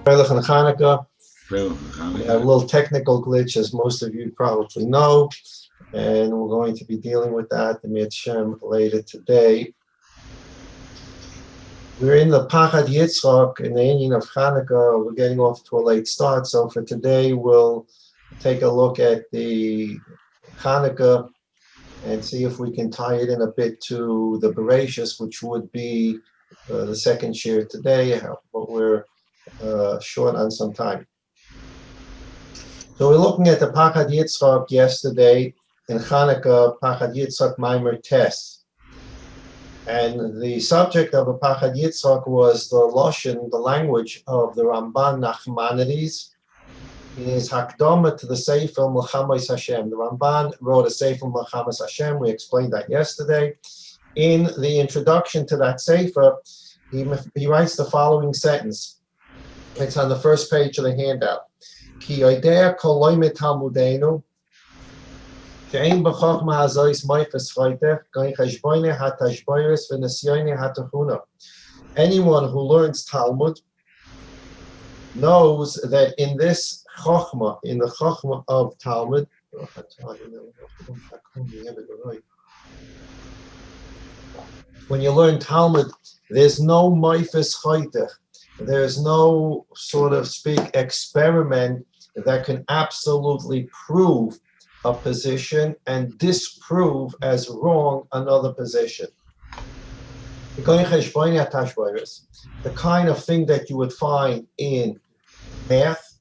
Freilich and Chanukah. Well, We had a little technical glitch, as most of you probably know, and we're going to be dealing with that, the Mitzvah, later today. We're in the Pachad Yitzchak in the Indian of Chanukah. We're getting off to a late start, so for today we'll take a look at the Chanukah and see if we can tie it in a bit to the Bereshis, which would be the second shir today, but we're short on some time. So we're looking at the Pachad Yitzchak yesterday in Chanukah, Pachad Yitzchak Maimer Tes. And the subject of the Pachad Yitzchak was the Lashon, the language of the Ramban Nachmanides. In his Hakdama to the Sefer Melchamas Hashem. The Ramban wrote a Sefer Melchamas Hashem. We explained that yesterday. In the introduction to that Sefer, he writes the following sentence. It's on the first page of the handout. Ki yoidea kol loimet talmudeinu she'ein b'chochma hazois moifes choitech goin cheshboine hatashboiris v'nesyoine hatachuna. Anyone who learns Talmud knows that in this chochma, in the chochma of Talmud, when you learn Talmud, there's no moifes choitech. There's no, sort of speak, experiment that can absolutely prove a position and disprove as wrong another position. The kind of thing that you would find in math,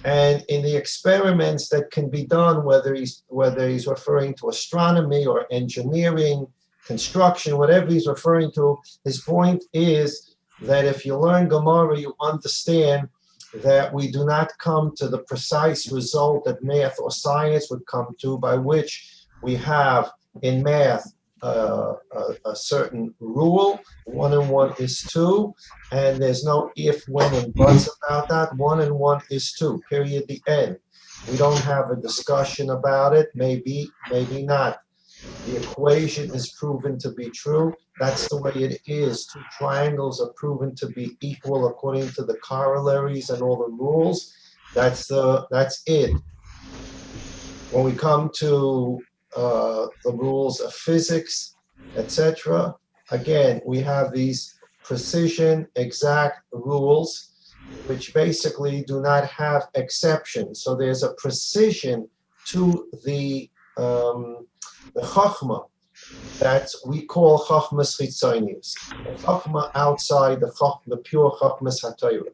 and in the experiments that can be done, whether he's referring to astronomy or engineering, construction, whatever he's referring to, his point is that if you learn Gemara, you understand that we do not come to the precise result that math or science would come to, by which we have in math a certain rule, 1 and 1 is 2, and there's no if, when, and buts about that. 1 and 1 is 2, period, the end. We don't have a discussion about it, maybe, maybe not. The equation is proven to be true. That's the way it is. Two triangles are proven to be equal according to the corollaries and all the rules. That's it. When we come to the rules of physics, etc., again, we have these precision, exact rules, which basically do not have exceptions. So there's a precision to the Chachma that we call Chachmas Chitzonius, the Chachma outside the pure Chachmas HaTorah.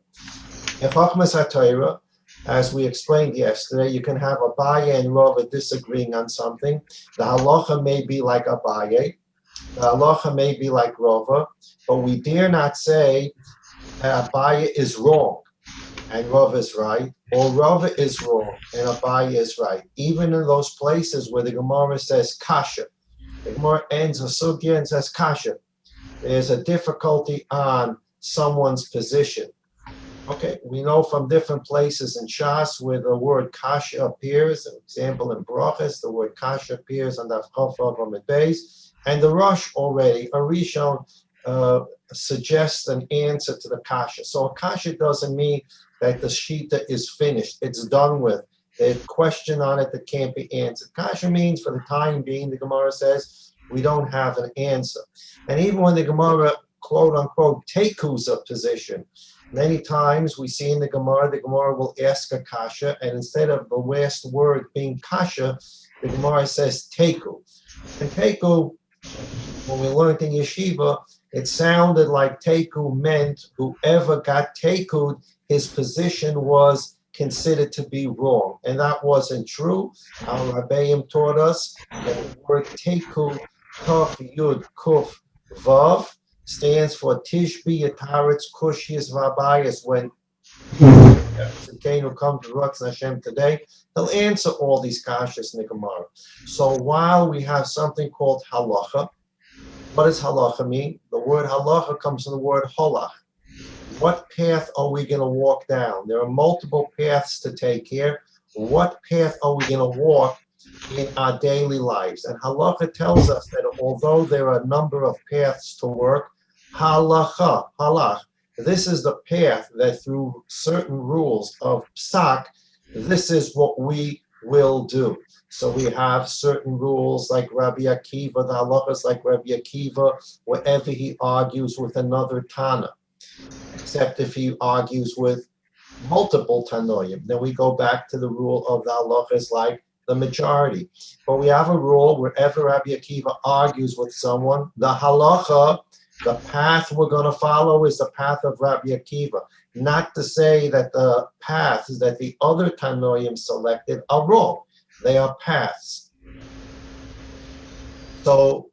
In Chachmas HaTorah, as we explained yesterday, you can have Abaye and Rava disagreeing on something. The halacha may be like Abaye, the halacha may be like Rava, but we dare not say Abaye is wrong and Rava is right, or Rava is wrong and Abaye is right. Even in those places where the Gemara says kasha, the Gemara ends a sugya and says kasha, there's a difficulty on someone's position. Okay, we know from different places in Shas where the word kasha appears. For example, in Brachas, the word kasha appears on the Chofav Amid Beis, and the Rosh already, a Rishon, suggests an answer to the kasha. So a kasha doesn't mean that the shita is finished, it's done with. There's a question on it that can't be answered. Kasha means, for the time being, the Gemara says, we don't have an answer. And even when the Gemara, quote unquote, tekus a position, many times we see in the Gemara will ask a kasha, and instead of the last word being kasha, the Gemara says teku. And teku, when we learned in yeshiva, it sounded like teku meant whoever got teku'd, his position was considered to be wrong. And that wasn't true. Our Rabbeim taught us that the word teku, kaf, yud, kuf, vav, stands for Tishbi Yataretz Kushis Vabayas. When who comes to Rutz Hashem today, he'll answer all these kashas in the Gemara. So while we have something called halacha, what does halacha mean? The word halacha comes from the word holach. What path are we going to walk down? There are multiple paths to take here. What path are we going to walk in our daily lives? And halacha tells us that although there are a number of paths to work, halach, this is the path that through certain rules of psak, this is what we will do. So we have certain rules like Rabbi Akiva, the halachas like Rabbi Akiva, wherever he argues with another Tana, except if he argues with multiple Tanoim. Then we go back to the rule of the halachas like the majority. But we have a rule wherever Rabbi Akiva argues with someone, the halacha, the path we're going to follow is the path of Rabbi Akiva. Not to say that the paths that the other Tanoim selected are wrong. They are paths. So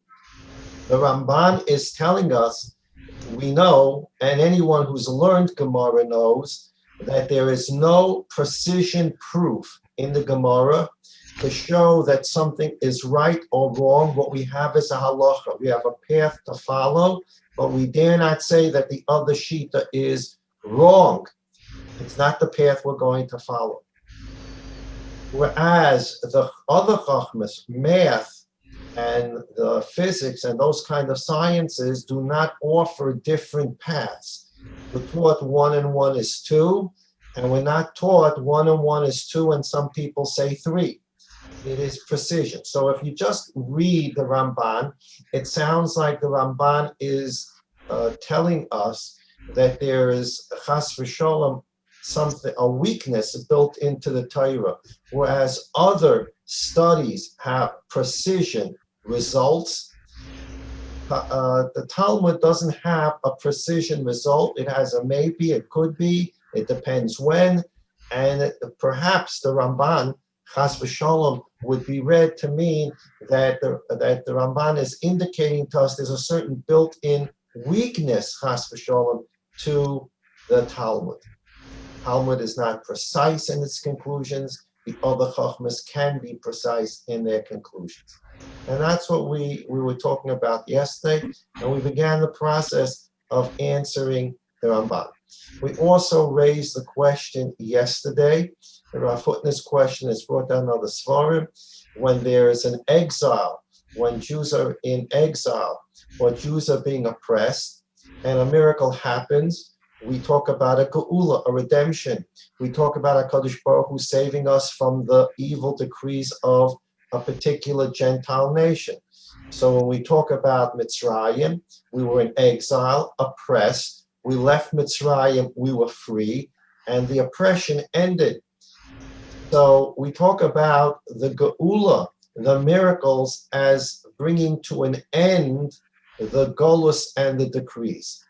the Ramban is telling us, we know, and anyone who's learned Gemara knows, that there is no precision proof in the Gemara to show that something is right or wrong. What we have is a halacha. We have a path to follow, but we dare not say that the other shita is wrong. It's not the path we're going to follow. Whereas the other chachmas, math and the physics and those kind of sciences do not offer different paths. We're taught 1 and 1 is 2, and we're not taught 1 and 1 is 2, and some people say 3. It is precision. So if you just read the Ramban, it sounds like the Ramban is telling us that there is chas v'sholem, something, a weakness built into the Torah, whereas other studies have precision results. The Talmud doesn't have a precision result. It has a maybe, it could be, it depends when, and perhaps the Ramban, chas v'sholem, would be read to mean that the Ramban is indicating to us there's a certain built-in weakness, chas v'sholem, to the Talmud. Talmud is not precise in its conclusions. The other chachmas can be precise in their conclusions. And that's what we were talking about yesterday, and we began the process of answering the Ramban. We also raised the question yesterday, the Rav Hutner's question is brought down on the Svarim, when there is an exile, when Jews are in exile, or Jews are being oppressed, and a miracle happens, we talk about a geula, a redemption. We talk about HaKadosh Baruch Hu saving us from the evil decrees of a particular Gentile nation. So when we talk about Mitzrayim, we were in exile, oppressed. We left Mitzrayim, we were free, and the oppression ended. So we talk about the geula, the miracles, as bringing to an end the golus and the decrees.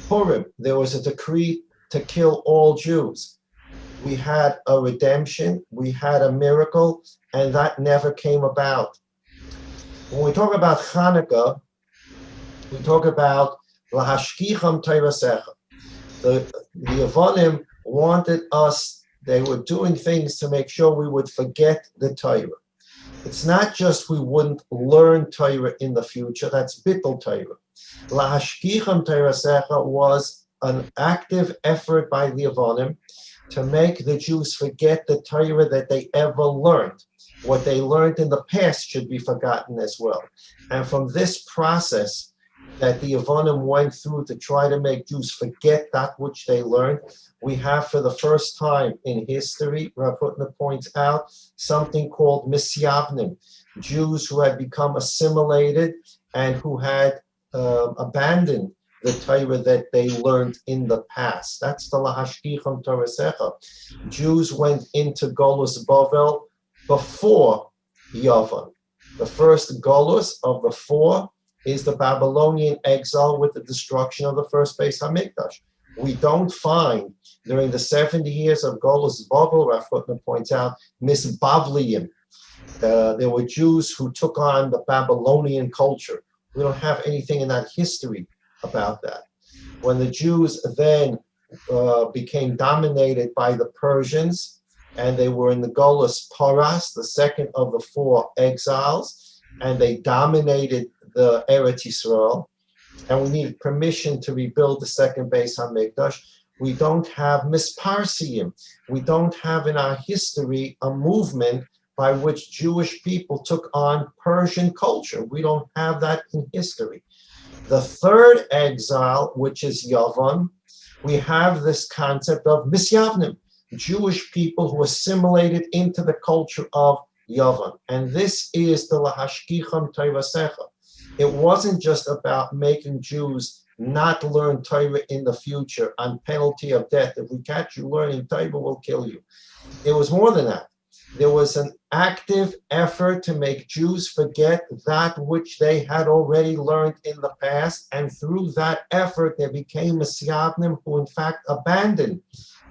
Purim, there was a decree to kill all Jews. We had a redemption, we had a miracle, and that never came about. When we talk about Chanukah, we talk about lahashkicham teirasecha. The Yevonim wanted us, they were doing things to make sure we would forget the Torah. It's not just we wouldn't learn Torah in the future, that's bittul Torah. Lahashkicham teirasecha was an active effort by the Yevonim to make the Jews forget the Torah that they ever learned. What they learned in the past should be forgotten as well. And from this process that the Yevonim went through to try to make Jews forget that which they learned, we have for the first time in history, Rav Hutner points out, something called misyavnim, Jews who had become assimilated and who had abandoned the Torah that they learned in the past. That's the lahashkicham torasecha. Jews went into Golus Bavel before Yavan. The first Golus of the 4 is the Babylonian exile with the destruction of the first Beis Hamikdash. We don't find during the 70 years of Golus Bavel, Rav Hutner points out, misbavliyim. There were Jews who took on the Babylonian culture. We don't have anything in that history about that. When the Jews then became dominated by the Persians, and they were in the Golus Paras, the second of the 4 exiles, and they dominated the Eretz Yisrael, and we needed permission to rebuild the second Beis HaMikdash. We don't have misparsiim. We don't have in our history a movement by which Jewish people took on Persian culture. We don't have that in history. The third exile, which is Yavan, we have this concept of misyavnim, Jewish people who assimilated into the culture of Yavan. And this is the lahashkicham Torah. It wasn't just about making Jews not learn Torah in the future on penalty of death. If we catch you learning Torah, we'll kill you. It was more than that. There was an active effort to make Jews forget that which they had already learned in the past, and through that effort, they became Messiahnim who in fact abandoned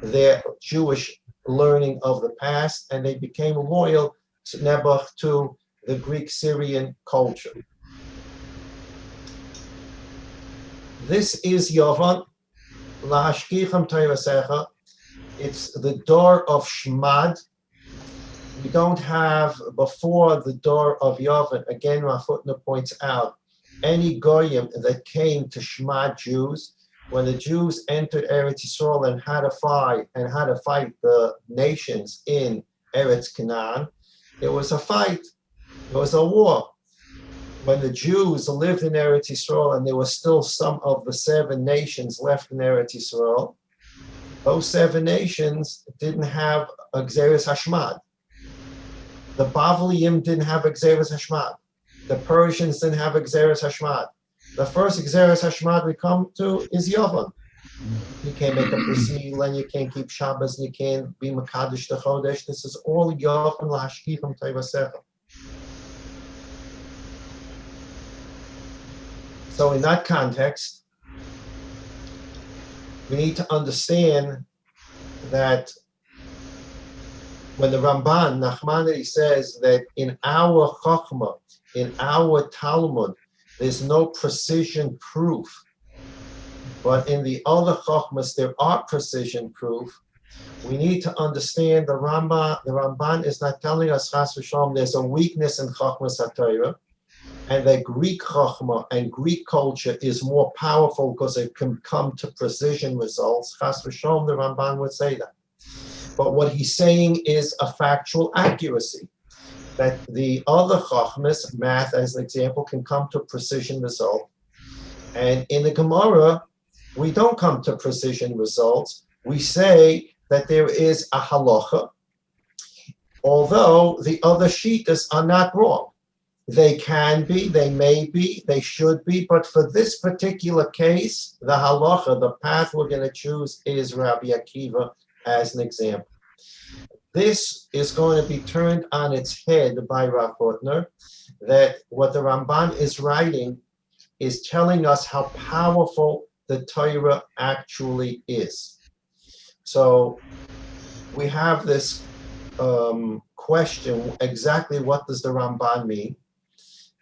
their Jewish learning of the past, and they became loyal to Nebuch, to the Greek-Syrian culture. This is Yovan, Lahashkicham Torah. It's the door of Shmad. We don't have, before the door of Yovan, again, my footnote points out, any Goyim that came to Shmad Jews, when the Jews entered Eretz Yisrael and had to fight the nations in Eretz Canaan, it was a fight, it was a war. When the Jews lived in Eretz Yisrael and there were still some of the 7 nations left in Eretz Yisrael, those 7 nations didn't have a Gzeres Hashmad. The Bavliim didn't have a Gzeres Hashmad. The Persians didn't have a Gzeres Hashmad. The first Gzeres Hashmad we come to is Yovan. You can't make a bris milah, and you can't keep Shabbos, and you can't be Makadosh the Chodesh. This is all Yovan lahashkicham Torah. So in that context, we need to understand that when the Ramban, Nachmanides, says that in our Chochmah, in our Talmud, there's no precision proof, but in the other Chochmas there are precision proof, we need to understand the Ramban is not telling us, Chas v'shalom, there's a weakness in Chochmas HaTorah, and that Greek Chochmah and Greek culture is more powerful because it can come to precision results. Chas v'shalom, the Ramban would say that. But what he's saying is a factual accuracy, that the other Chochmas, math as an example, can come to precision result. And in the Gemara, we don't come to precision results. We say that there is a halacha, although the other shittas are not wrong. They can be, they may be, they should be, but for this particular case, the halacha, the path we're going to choose is Rabbi Akiva as an example. This is going to be turned on its head by Rav Hutner, that what the Ramban is writing is telling us how powerful the Torah actually is. So we have this question, exactly what does the Ramban mean?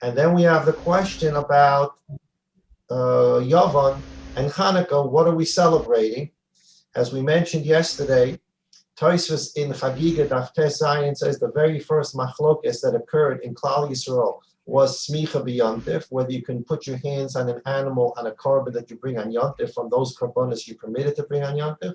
And then we have the question about Yavan and Chanukah, what are we celebrating? As we mentioned yesterday, Tosfos in Chagiga Daf Tes Zayin says the very first machlokes that occurred in Klal Yisrael was smicha b'yontif, whether you can put your hands on an animal, on a korban that you bring on yontif, from those korbanos you permitted to bring on yontif.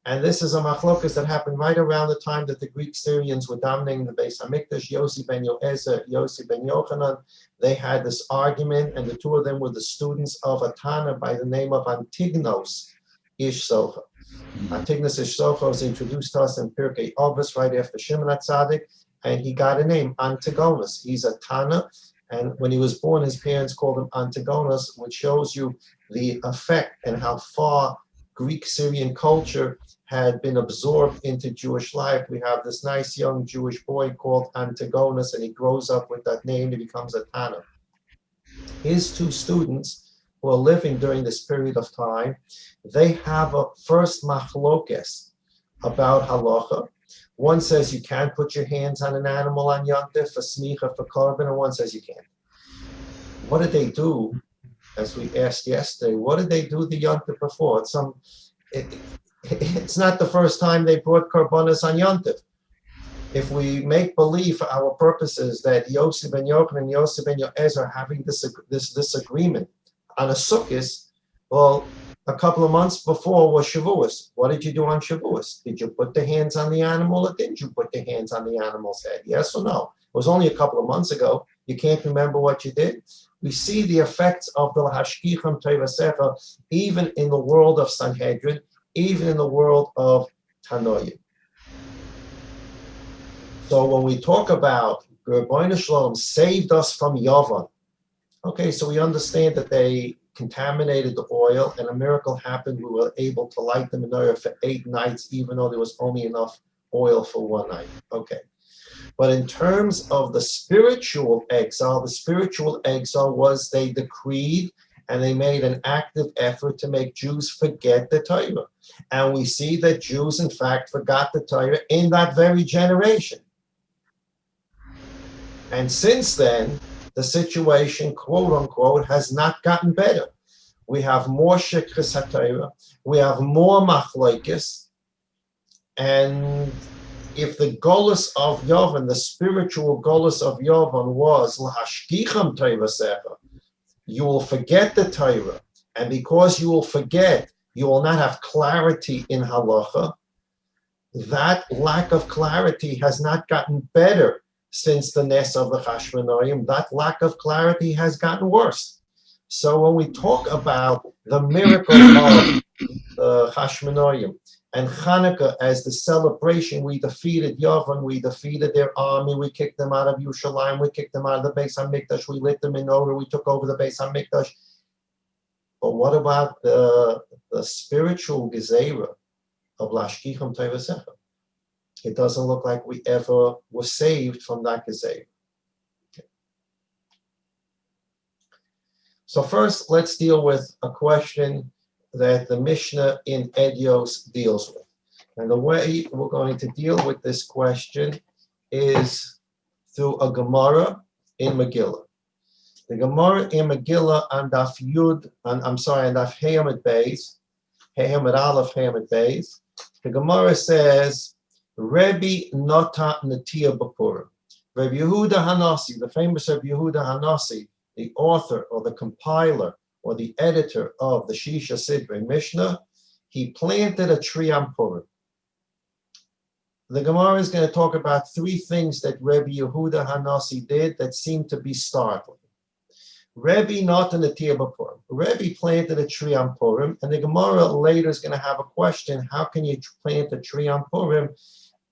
And this is a machlokes that happened right around the time that the Greek Syrians were dominating the Beis Hamikdash. Yossi ben Yoezer, Yossi ben Yochanan, they had this argument, and the two of them were the students of a Tana by the name of Antignos Ish Socha. Antignos Ish Socha was introduced to us in Pirkei Avos right after Shimon HaTzadik, and he got a name, Antigonus. He's a Tana, and when he was born, his parents called him Antigonus, which shows you the effect and how far Greek Syrian culture had been absorbed into Jewish life. We have this nice young Jewish boy called Antigonus, and he grows up with that name, he becomes a Tana. His two students who are living during this period of time, they have a first machlokes about halacha. One says you can't put your hands on an animal on yontif, for smicha, for korban, and one says you can't. What did they do? As we asked yesterday, what did they do the yontif before? It's not the first time they brought korbanos on yontif. If we make believe for our purposes that Yossi ben Yochanan and Yossi ben Yoezer are having this disagreement on a sukkis, well, a couple of months before was Shavuos. What did you do on Shavuos? Did you put the hands on the animal, or didn't you put the hands on the animal's head? Yes or no? It was only a couple of months ago. You can't remember what you did. We see the effects of the Hashkicham Tevasecha even in the world of Sanhedrin, even in the world of Tanoim. So when we talk about Rebbeinu Shalom saved us from Yavan, okay, so we understand that they contaminated the oil and a miracle happened. We were able to light the menorah for 8 nights, even though there was only enough oil for 1 night. Okay. But in terms of the spiritual exile was they decreed and they made an active effort to make Jews forget the Torah. And we see that Jews, in fact, forgot the Torah in that very generation. And since then, the situation, quote unquote, has not gotten better. We have more shikras HaTorah, we have more machlokes, and if the golus of Yovan, the spiritual golus of Yovan was lahashkicham Torah, you will forget the Torah, and because you will forget, you will not have clarity in halacha. That lack of clarity has not gotten better since the Nes of the Chashmonaim. That lack of clarity has gotten worse. So when we talk about the miracle of the Chashmonaim and Chanukah as the celebration, we defeated Yavan, we defeated their army, we kicked them out of Yerushalayim, we kicked them out of the Beis HaMikdash, we lit the menorah, we took over the Beis HaMikdash. But what about the spiritual gezerah of Lashkicham Tevasecha? It doesn't look like we ever were saved from that gezerah. Okay. So first, let's deal with a question that the Mishnah in Edios deals with. And the way we're going to deal with this question is through a Gemara in Megillah. The Gemara in Megillah on Daf Yud, on Daf Heyamid Beis, Heyamid Aleph Heyamid Beis, the Gemara says, Rebbe Nota Natia Bapurim. Rebbe Yehuda Hanasi, the famous Rebbe Yehuda Hanasi, the author or the compiler or the editor of the Shisha Sidrei Mishnah, he planted a tree on Purim. The Gemara is going to talk about 3 things that Rebbe Yehuda Hanasi did that seem to be startling. Rebbe Natan Natia Bapurim. Rebbe planted a tree on Purim, and the Gemara later is going to have a question: how can you plant a tree on Purim?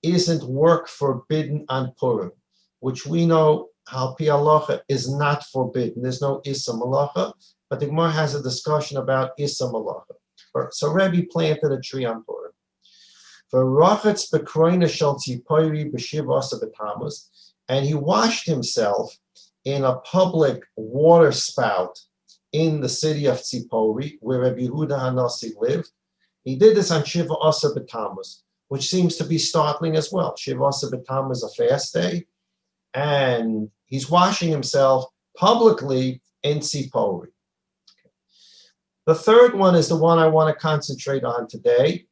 Isn't work forbidden on Purim? Which we know, Al Pi Halacha, is not forbidden. There's no Issa Malacha, but the Gemara has a discussion about Issa Malacha. So Rebbe planted a tree on Purim. And he washed himself in a public water spout in the city of Tzipori, where Rebbe Yehuda Hanasi lived. He did this on Shiva Asa B'Tammuz, which seems to be startling as well. Shiva Asa B'Tammuz is a fast day, and he's washing himself publicly in Tzipori. The third one is the one I want to concentrate on today.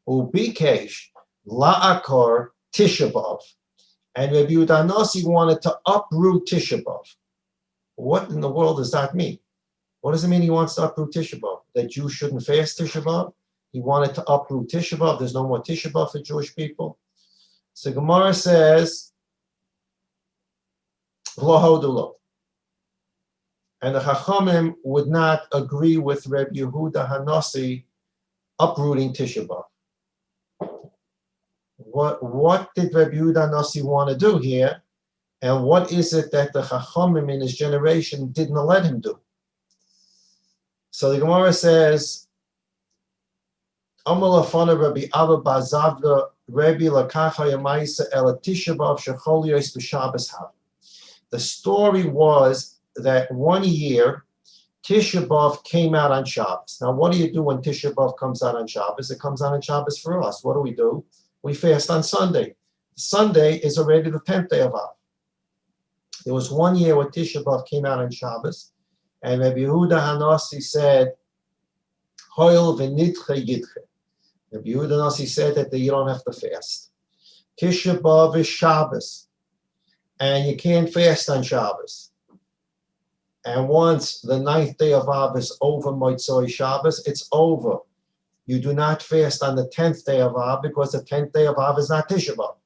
Ubikesh la'akor Tisha B'Av. And Rebbe Yehuda Hanasi wanted to uproot Tisha B'Av. What in the world does that mean? What does it mean he wants to uproot Tisha B'Av? That Jews shouldn't fast Tisha B'Av? He wanted to uproot Tisha B'Av. There's no more Tisha B'Av for Jewish people. So Gemara says, V'lo hodu lo. And the Chachamim would not agree with Rebbe Yehuda Hanasi uprooting Tisha B'Av. What did Rebbe Yehuda Hanasi want to do here? And what is it that the Chachamim in his generation didn't let him do? So the Gemara says, Amar lafana Rabbi Abba Bazavda Rebbe lakacha yamaisa el Tisha B'Av shechol yos b'Shabbos hav. The story was that one year Tisha B'Av came out on Shabbos. Now, what do you do when Tisha B'Av comes out on Shabbos? It comes out on Shabbos for us. What do? We fast on Sunday. Sunday is already the 10th day of Av. There was one year where Tisha B'Av came out on Shabbos, and Rabbi Yehuda Hanasi said, Hoil v'nidche yidche. Rabbi Yehuda Hanasi said that you don't have to fast. Tisha B'Av is Shabbos, and you can't fast on Shabbos. And once the 9th day of Av is over, Motzoi Shabbos, it's over. You do not fast on the 10th day of Av because the 10th day of Av is not Tisha B'Av.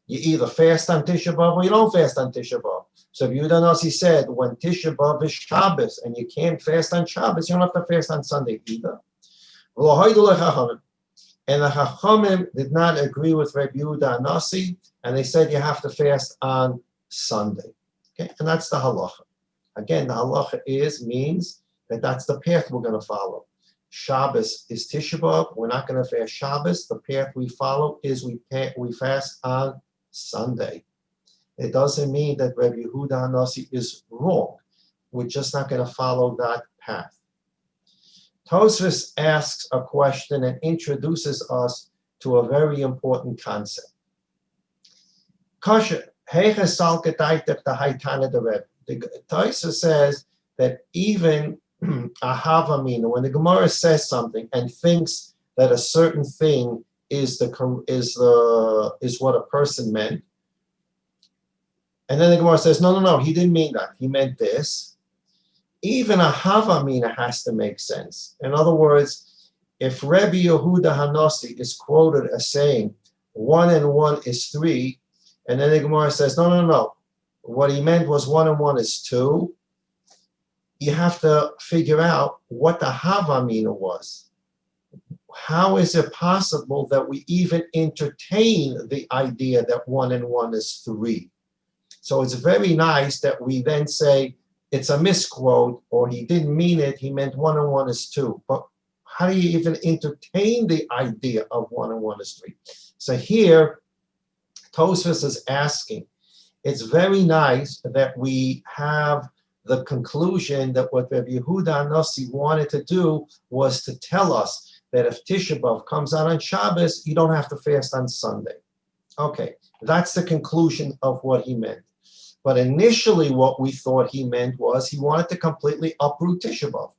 You either fast on Tisha B'Av or you don't fast on Tisha B'Av. So Rabbi Yehuda Nasi said, when Tisha B'Av is Shabbos and you can't fast on Shabbos, you don't have to fast on Sunday either. And the Chachamim did not agree with Rabbi Yehuda Nasi, and they said you have to fast on Sunday. Okay, and that's the halacha. Again, the halacha means that that's the path we're going to follow. Shabbos is Tisha B'Av. We're not going to fast Shabbos. The path we follow is we fast on Sunday. It doesn't mean that Rabbi Yehuda Nasi is wrong. We're just not going to follow that path. Tosfos asks a question and introduces us to a very important concept. The Tosfos says that even a havamina, when the Gemara says something and thinks that a certain thing is what a person meant, and then the Gemara says, no, he didn't mean that. He meant this. Even a havamina has to make sense. In other words, if Rabbi Yehuda Hanasi is quoted as saying 1 and 1 is 3, and then the Gemara says, no, what he meant was 1 and 1 is 2, you have to figure out what the havamina was. How is it possible that we even entertain the idea that 1 and 1 is 3? So it's very nice that we then say it's a misquote, or he didn't mean it, he meant 1 and 1 is 2. But how do you even entertain the idea of 1 and 1 is 3? So here, Tosfos is asking, it's very nice that we have the conclusion that what Rabbi Yehuda Nasi wanted to do was to tell us that if Tisha B'Av comes out on Shabbos, you don't have to fast on Sunday. Okay, that's the conclusion of what he meant. But initially what we thought he meant was he wanted to completely uproot Tisha B'Av.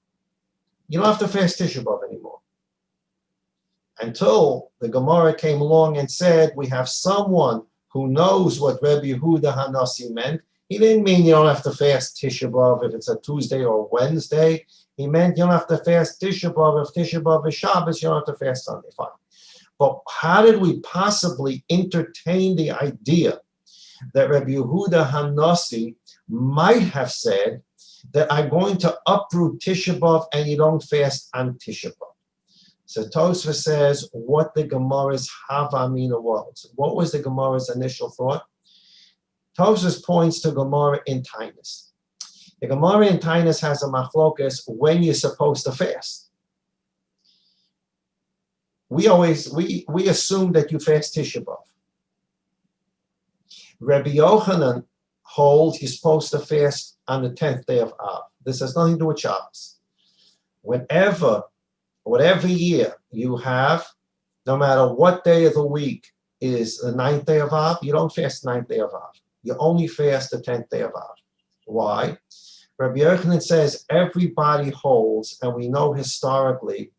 You don't have to fast Tisha B'Av anymore. Until the Gemara came along and said, we have someone who knows what Rabbi Yehuda Hanasi meant. He didn't mean you don't have to fast Tisha B'Av if it's a Tuesday or Wednesday. He meant you don't have to fast Tisha B'Av if Tisha B'Av is Shabbos, you don't have to fast Sunday. Fine. But how did we possibly entertain the idea that Rabbi Yehuda Hanasi might have said that I'm going to uproot Tisha B'Av and you don't fast on Tisha B'Av? So Tosfos says what the Gemara's havamina was. What was the Gemara's initial thought? Tosfos points to Gemara in Tainus. The Gemara in Tainus has a machlokas when you're supposed to fast. We assume that you fast Tisha B'Av. Rabbi Yochanan holds you're supposed to fast on the 10th day of Av. This has nothing to do with Shabbos. Whatever year you have, no matter what day of the week is the 9th day of Av, you don't fast the 9th day of Av. You only fast the 10th day of Av. Why? Rabbi Yochanan says everybody holds, and we know historically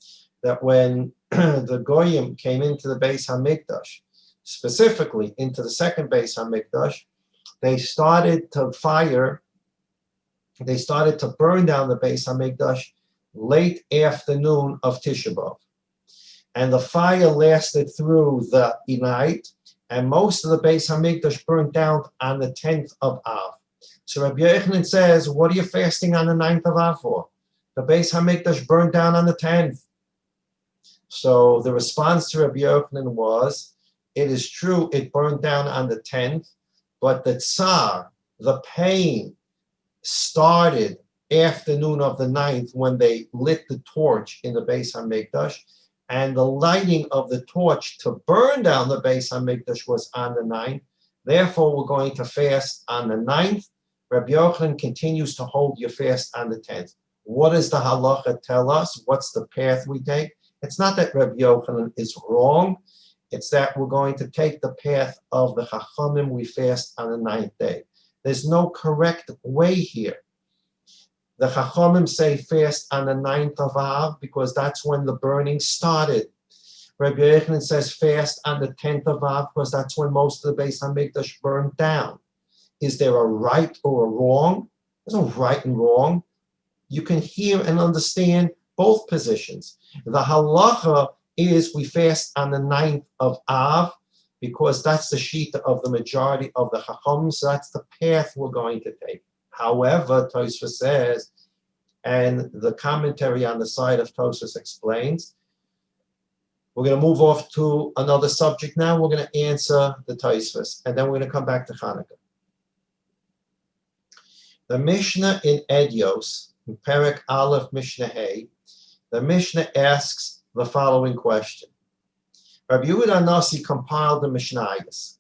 that when the Goyim came into the Beis HaMikdash, specifically into the second Beis HaMikdash, they started to burn down the Beis HaMikdash late afternoon of Tisha B'Av. And the fire lasted through the night, and most of the Beis HaMikdash burned down on the 10th of Av. So Rabbi Yochanan says, what are you fasting on the 9th of Av for? The Beis HaMikdash burned down on the 10th. So the response to Rabbi Yochanan was, it is true, it burned down on the 10th, but the tsar, the pain, started afternoon of the 9th when they lit the torch in the Beis HaMikdash, and the lighting of the torch to burn down the Beis HaMikdash was on the 9th. Therefore, we're going to fast on the 9th. Rabbi Yochanan continues to hold your fast on the 10th. What does the halacha tell us? What's the path we take? It's not that Rabbi Yochanan is wrong. It's that we're going to take the path of the Chachamim. We fast on the 9th day. There's no correct way here. The Chachamim say fast on the 9th of Av because that's when the burning started. Rabbi Yochanan says fast on the 10th of Av because that's when most of the Beis HaMikdash burned down. Is there a right or a wrong? There's no right and wrong. You can hear and understand both positions. The halacha is we fast on the 9th of Av because that's the sheet of the majority of the Chacham, so that's the path we're going to take. However, Tosfos says, and the commentary on the side of Tosfos explains, we're going to move off to another subject now. We're going to answer the Tosfos, and then we're going to come back to Chanukah. The Mishnah in Edios, in Perek Aleph Mishnah Hey, the Mishnah asks the following question. Rabbi Yehuda Nasi compiled the Mishnayos,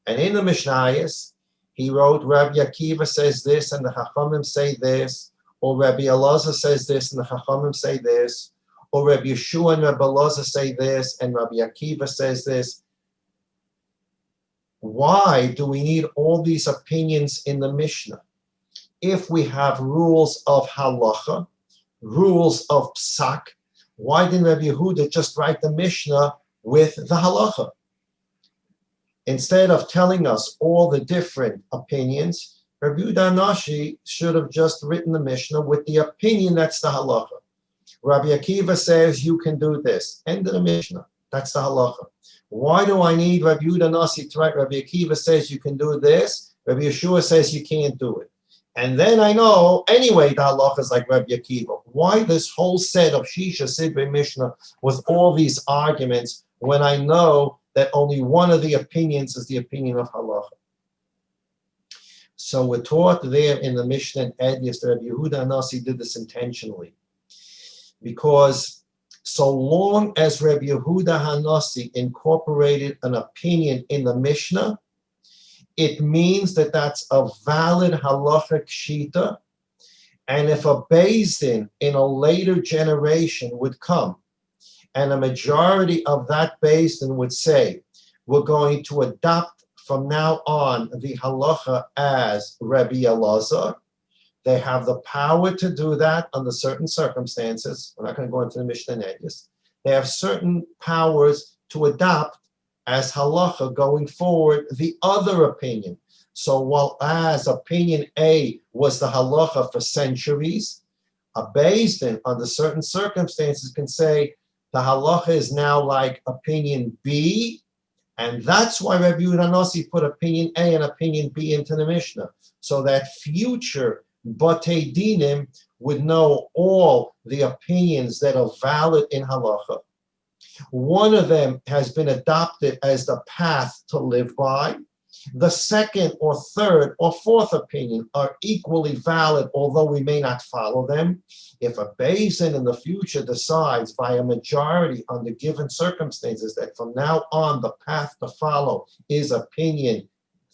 and in the Mishnayos, he wrote, Rabbi Akiva says this, and the Chachamim say this, or Rabbi Elazar says this, and the Chachamim say this, or Rabbi Yeshua and Rabbi Elazar say this, and Rabbi Akiva says this. Why do we need all these opinions in the Mishnah? If we have rules of halacha, rules of psak, why didn't Rabbi Yehuda just write the Mishnah with the halacha? Instead of telling us all the different opinions, Rabbi Yehuda Nashi should have just written the Mishnah with the opinion that's the halacha. Rabbi Akiva says you can do this. End of the Mishnah. That's the halacha. Why do I need Rabbi Yehuda Nasi to write Rabbi Akiva says you can do this, Rabbi Yeshua says you can't do it? And then I know, anyway, the halacha is like Rabbi Akiva. Why this whole set of Shisha Sidrei Mishnah with all these arguments when I know that only one of the opinions is the opinion of halacha? So we're taught there in the Mishnah and Edios that Rabbi Yehuda Nasi did this intentionally. Because so long as Rabbi Yehuda Hanasi incorporated an opinion in the Mishnah, it means that that's a valid halachic shita. And if a Beis Din in a later generation would come, and a majority of that Beis Din would say, we're going to adopt from now on the halacha as Rabbi Elazar, they have the power to do that under certain circumstances. We're not going to go into the Mishnah and Edios. They have certain powers to adopt as halacha going forward the other opinion. So while as opinion A was the halacha for centuries, a Beis Din under certain circumstances can say the halacha is now like opinion B, and that's why Rabbi Yehuda Nasi put opinion A and opinion B into the Mishnah, so that future Batei Dinim would know all the opinions that are valid in halacha. One of them has been adopted as the path to live by. The second or third or fourth opinion are equally valid, although we may not follow them. If a Beis Din in the future decides by a majority under given circumstances that from now on the path to follow is opinion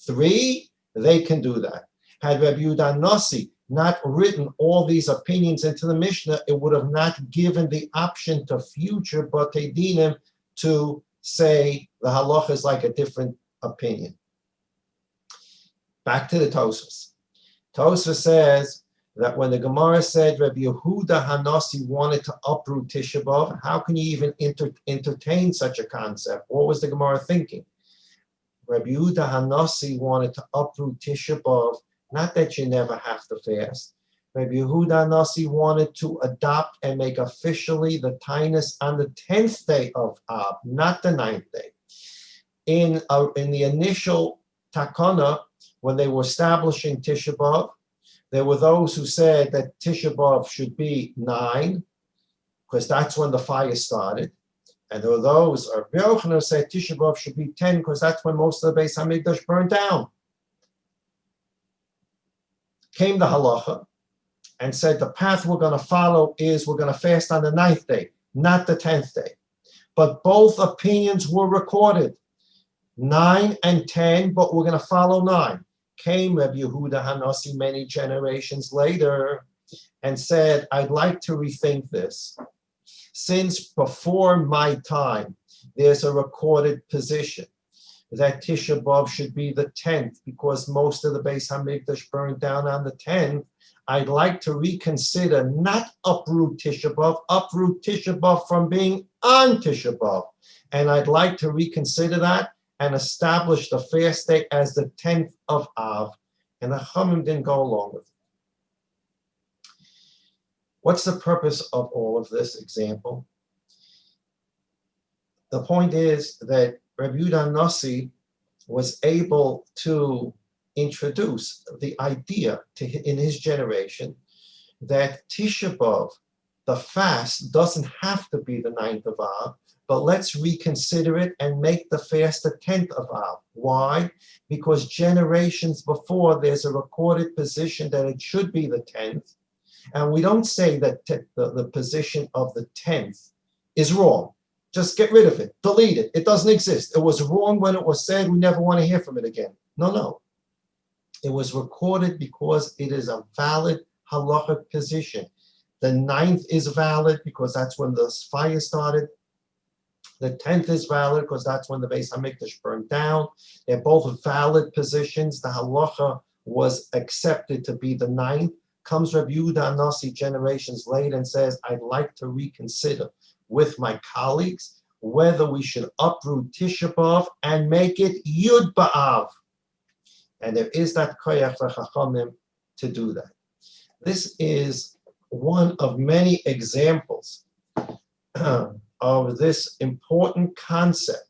3, they can do that. Had Rabbi Yehuda Nasi not written all these opinions into the Mishnah, it would have not given the option to future Batei Dinim to say the halacha is like a different opinion. Back to the Tosfos. Tosfos says that when the Gemara said Rabbi Yehuda Hanasi wanted to uproot Tisha B'Av, how can you even entertain such a concept? What was the Gemara thinking? Rabbi Yehuda Hanasi wanted to uproot Tisha B'Av, not that you never have to fast. Rabbi Yehuda Nasi wanted to adopt and make officially the tainus on the 10th day of Av, not the 9th day. In the initial takana, when they were establishing Tisha B'Av, there were those who said that Tisha B'Av should be 9, because that's when the fire started. And there were those, or Rabbi Yochanan said Tisha B'Av should be 10, because that's when most of the Beis HaMikdash burned down. Came the halacha and said the path we're going to follow is we're going to fast on the 9th day, not the 10th day. But both opinions were recorded, 9 and 10, but we're going to follow 9. Came Rabbi Yehuda Hanasi many generations later and said, I'd like to rethink this. Since before my time, there's a recorded position that Tisha B'Av should be the 10th, because most of the Beis HaMikdash burned down on the 10th. I'd like to reconsider, not uproot Tisha B'Av, uproot Tisha B'Av from being on Tisha B'Av. And I'd like to reconsider that and establish the fast day as the 10th of Av. And the Chachamim didn't go along with it. What's the purpose of all of this example? The point is that Rabbi Yehuda Nasi was able to introduce the idea in his generation that Tisha B'Av, the fast, doesn't have to be the 9th of Av, but let's reconsider it and make the fast the 10th of Av. Why? Because generations before, there's a recorded position that it should be the 10th, and we don't say that the position of the 10th is wrong. Just get rid of it, delete it. It doesn't exist. It was wrong when it was said. We never want to hear from it again. No. It was recorded because it is a valid halachic position. The 9th is valid because that's when the fire started. The 10th is valid because that's when the Beis HaMikdash burned down. They're both valid positions. The halacha was accepted to be the 9th. Comes Rabbi Yehuda Nasi generations later and says, I'd like to reconsider with my colleagues whether we should uproot Tisha B'Av and make it Yud B'Av. And there is that koyach l'chachamim to do that. This is one of many examples of this important concept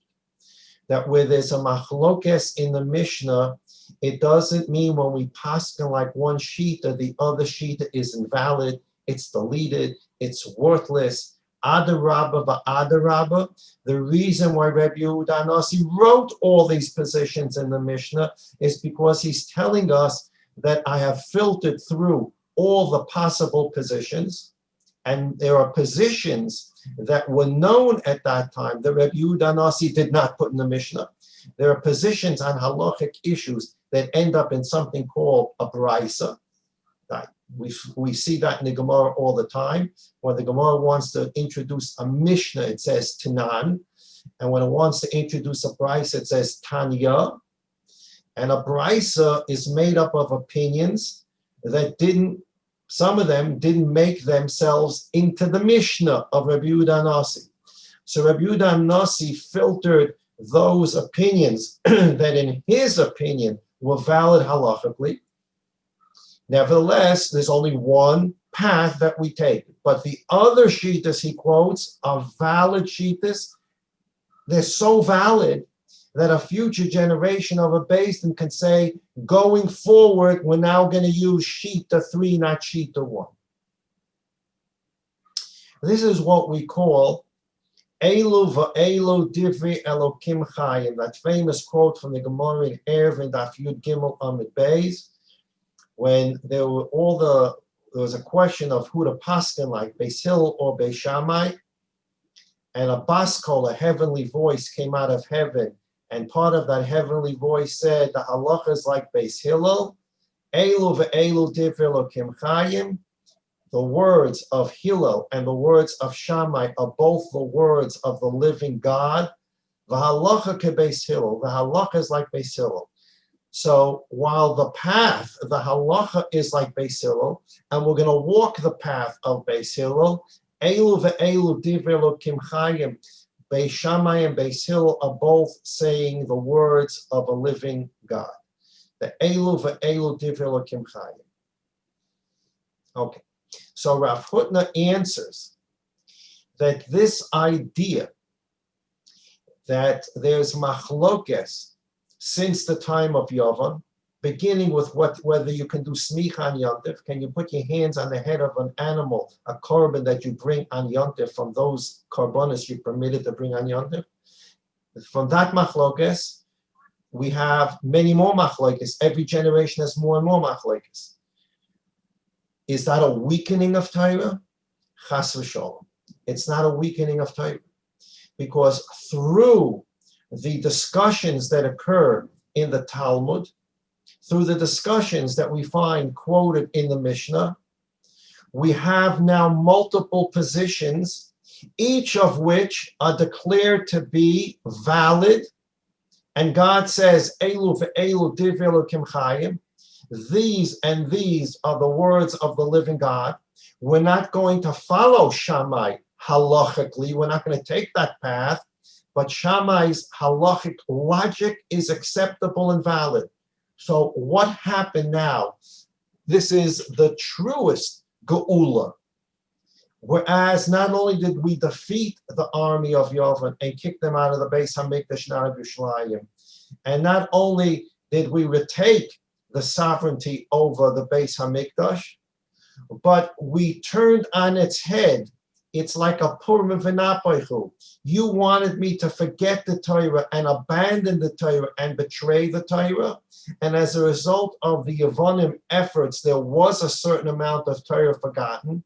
that where there's a machlokes in the Mishnah, it doesn't mean when we paskin like one shita, the other shita is invalid, it's deleted, it's worthless. Adarabba v'adarabba. The reason why Rabbi Yehuda Nasi wrote all these positions in the Mishnah is because he's telling us that I have filtered through all the possible positions, and there are positions that were known at that time that Rabbi Yehuda Nasi did not put in the Mishnah. There are positions on halachic issues that end up in something called a brisa. We see that in the Gemara all the time. When the Gemara wants to introduce a Mishnah, it says Tanan. And when it wants to introduce a brisa, it says Tanya. And a brisa is made up of opinions that some of them didn't make themselves into the Mishnah of Rabbi Yehuda Nasi. So Rabbi Yehuda Nasi filtered those opinions that in his opinion were valid halachically. Nevertheless, there's only one path that we take. But the other shitas he quotes are valid shitas. They're so valid that a future generation of a Beis Din can say, going forward, we're now going to use shita 3, not shita 1. This is what we call Elu va'elu divri Elokim chayim, that famous quote from the Gemara in Eruvin Daf Yud Gimel Amid Beis, when there was a question of who to paskin like, Beis Hillel or Beis Shammai, and a baskol, a heavenly voice, came out of heaven, and part of that heavenly voice said, the halacha is like Beis Hillel, Elu ve'elu divri Elokim chayim. The words of Hillel and the words of Shammai are both the words of the living God. V'halacha kebeis Hillel. The halacha is like Beis Hillel. So while the path, the halacha is like Beis Hillel, and we're going to walk the path of Beis Hillel, Elu ve'elu divrei Elokim chayim. Beis Shammai and Beis Hillel are both saying the words of a living God. The Elu ve'elu divrei Elokim chayim. Okay. So Rav Hutner answers that this idea that there's machlokes since the time of Yavan, beginning with whether you can do smicha on Yontif, can you put your hands on the head of an animal, a korban that you bring on Yontif from those korbanos you permitted to bring on Yontif? From that machlokes, we have many more machlokes. Every generation has more and more machlokes. Is that a weakening of Torah? Chas v'sholom. It's not a weakening of Torah, because through the discussions that occur in the Talmud, through the discussions that we find quoted in the Mishnah, we have now multiple positions, each of which are declared to be valid. And God says, Elu ve'elu divrei Elokim chayim. These and these are the words of the living God. We're not going to follow Shammai halachically. We're not going to take that path. But Shammai's halachic logic is acceptable and valid. So what happened now? This is the truest geula. Whereas not only did we defeat the army of Yavin and kick them out of the Beis Hamikdash and out of Yerushalayim, and not only did we retake the sovereignty over the Beis Hamikdash, but we turned on its head. It's like a Purim v'napaychu. You wanted me to forget the Torah and abandon the Torah and betray the Torah. And as a result of the Yevonim efforts, there was a certain amount of Torah forgotten.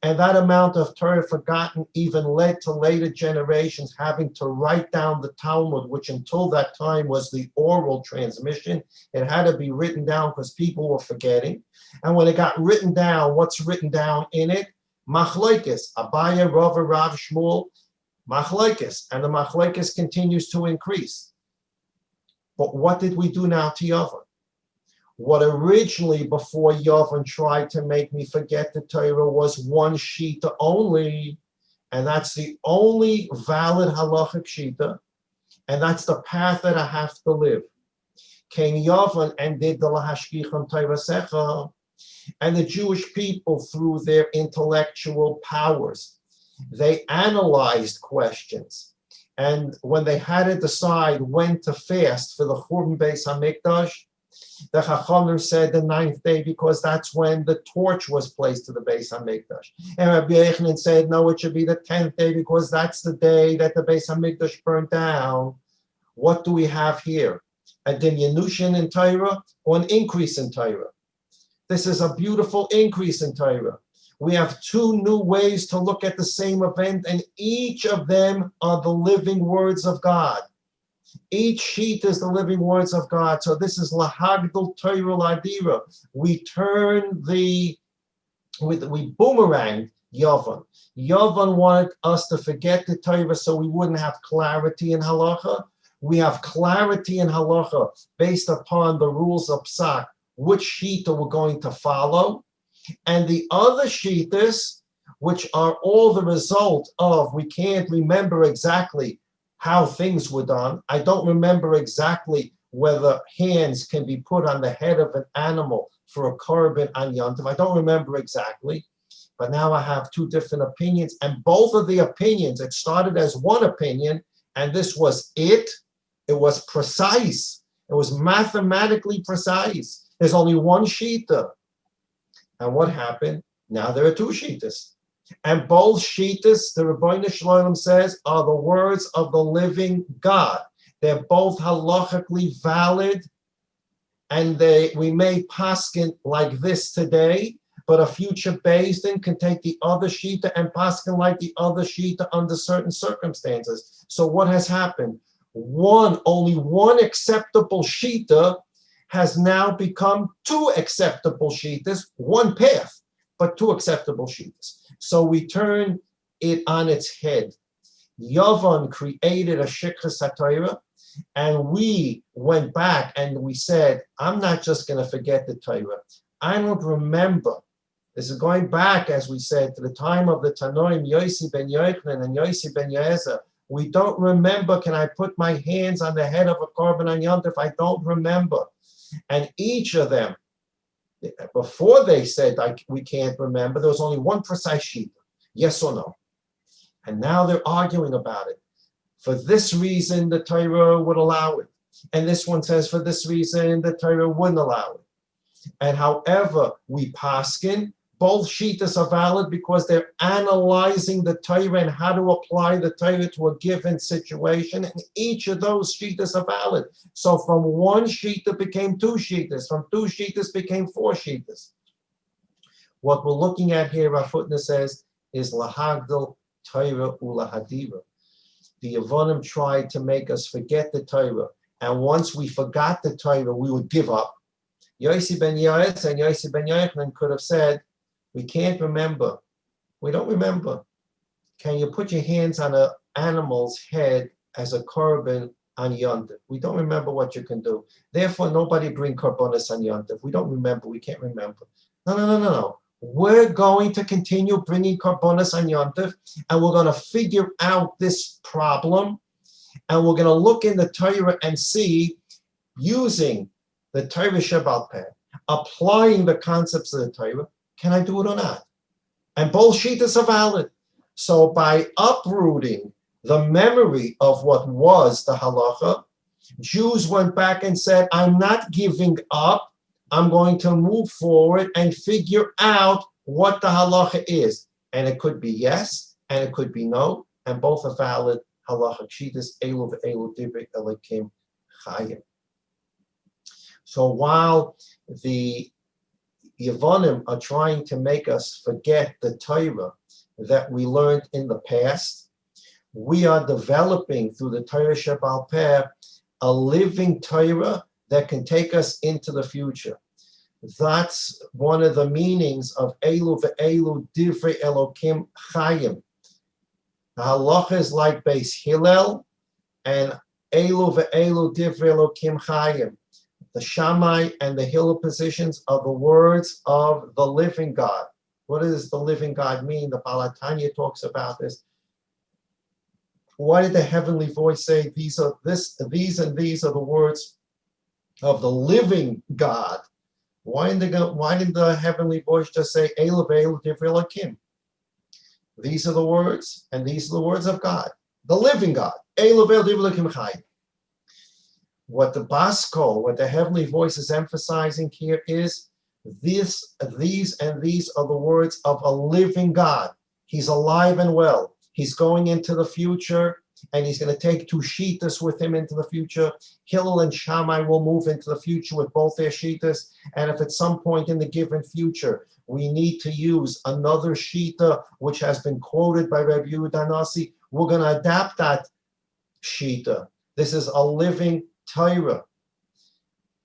And that amount of Torah forgotten even led to later generations having to write down the Talmud, which until that time was the oral transmission. It had to be written down because people were forgetting. And when it got written down, what's written down in it? Machlokes, Abaya, Rava, Rav, Shmuel, Machlokes. And the Machlokes continues to increase. But what did we do now to Yavin? What originally, before Yavin tried to make me forget the Torah, was one shita only, and that's the only valid halachic shita, and that's the path that I have to live. Came Yavin and did the lahashkicham Torah secha, and the Jewish people, through their intellectual powers, they analyzed questions. And when they had to decide when to fast for the Churban Beis Hamikdash, the Chachamim said the 9th day because that's when the torch was placed to the Beis Hamikdash. And Rabbi Yochanan said, no, it should be the 10th day because that's the day that the Beis Hamikdash burned down. What do we have here? A diminution in Torah or an increase in Torah? This is a beautiful increase in Torah. We have two new ways to look at the same event, and each of them are the living words of God. Each sheet is the living words of God. So this is lahagdul Torah ladira. We boomerang Yavin. Yavin wanted us to forget the Torah so we wouldn't have clarity in halacha. We have clarity in halacha based upon the rules of psak, which shita we're going to follow. And the other shitas, which are all the result of, we can't remember exactly how things were done. I don't remember exactly whether hands can be put on the head of an animal for a korban on Yom Tov. I don't remember exactly, but now I have two different opinions, and both of the opinions, it started as one opinion, and this was it. It was precise. It was mathematically precise. There's only one shita. And what happened? Now there are two shitas. And both shitas, the Rebbeinu Shalom says, are the words of the living God. They're both halachically valid, and we may paskin like this today, but a future Beis Din can take the other shita and paskin like the other shita under certain circumstances. So what has happened? Only one acceptable shita has now become two acceptable shitas, one path, but two acceptable shitas. So we turn it on its head. Yavin created a shikras HaTorah, and we went back and we said, I'm not just going to forget the Torah. I don't remember. This is going back, as we said, to the time of the Tanoim, Yossi ben Yochanan and Yossi ben Yezer. We don't remember, can I put my hands on the head of a korban on Yom Tov? I don't remember. And each of them, before they said we can't remember, there was only one precise sheet, yes or no. And now they're arguing about it. For this reason, the Torah would allow it. And this one says for this reason, the Torah wouldn't allow it. And however we paskin, both shitas are valid because they're analyzing the Torah and how to apply the Torah to a given situation. And each of those shitas are valid. So from one shita became two shitas. From two shitas became four shitas. What we're looking at here, Rafutna says, is lahagdil Torah ulahadira. The Yevonim tried to make us forget the Torah. And once we forgot the Torah, we would give up. Yossi ben Yoetz and Yossi ben Yochanan could have said, we can't remember. We don't remember. Can you put your hands on an animal's head as a korban on Yom Tov? We don't remember what you can do. Therefore, nobody bring korbanos on Yom Tov. We don't remember. We can't remember. No. We're going to continue bringing korbanos on Yom Tov, and we're going to figure out this problem, and we're going to look in the Torah and see, using the Torah Shebaal Peh, applying the concepts of the Torah, can I do it or not? And both shitas are valid. So by uprooting the memory of what was the halacha, Jews went back and said, I'm not giving up. I'm going to move forward and figure out what the halacha is. And it could be yes, and it could be no, and both are valid halacha shitas, elu ve'elu divrei Elokim chayim. So while the Yevonim are trying to make us forget the Torah that we learned in the past, we are developing through the Torah Sheba'al Peh a living Torah that can take us into the future. That's one of the meanings of Elu ve'elu divrei Elokim chayim. The halacha is like Beis Hillel, and Elu ve'elu divrei Elokim chayim. The Shammai and the Hillel positions are the words of the living God. What does the living God mean? The Baal HaTanya talks about this. Why did the heavenly voice say these and these are the words of the living God? Why didn't the heavenly voice just say Elu ve'elu divrei Elokim? These are the words, and these are the words of God, the living God. Elu ve'elu divrei Elokim chayim. What the Baskol, what the heavenly voice is emphasizing here is these are the words of a living God. He's alive and well. He's going into the future, and he's going to take two shitas with him into the future. Hillel and Shammai will move into the future with both their shitas, and if at some point in the given future we need to use another shita which has been quoted by Rabbi Yehuda Nasi, we're going to adapt that shita. This is a living Torah.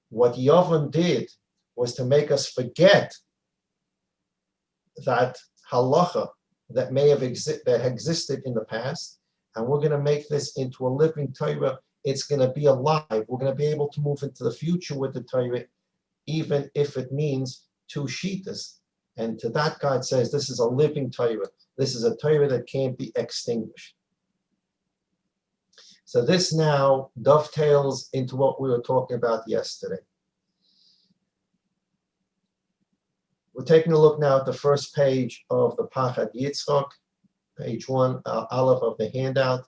What Yavon did was to make us forget that halacha that may have existed in the past, and we're going to make this into a living Torah. It's going to be alive. We're going to be able to move into the future with the Torah, even if it means two shitas. And to that, God says, this is a living Torah. This is a Torah that can't be extinguished. So this now dovetails into what we were talking about yesterday. We're taking a look now at the first page of the Pachad Yitzchak, page 1, Aleph of the handout.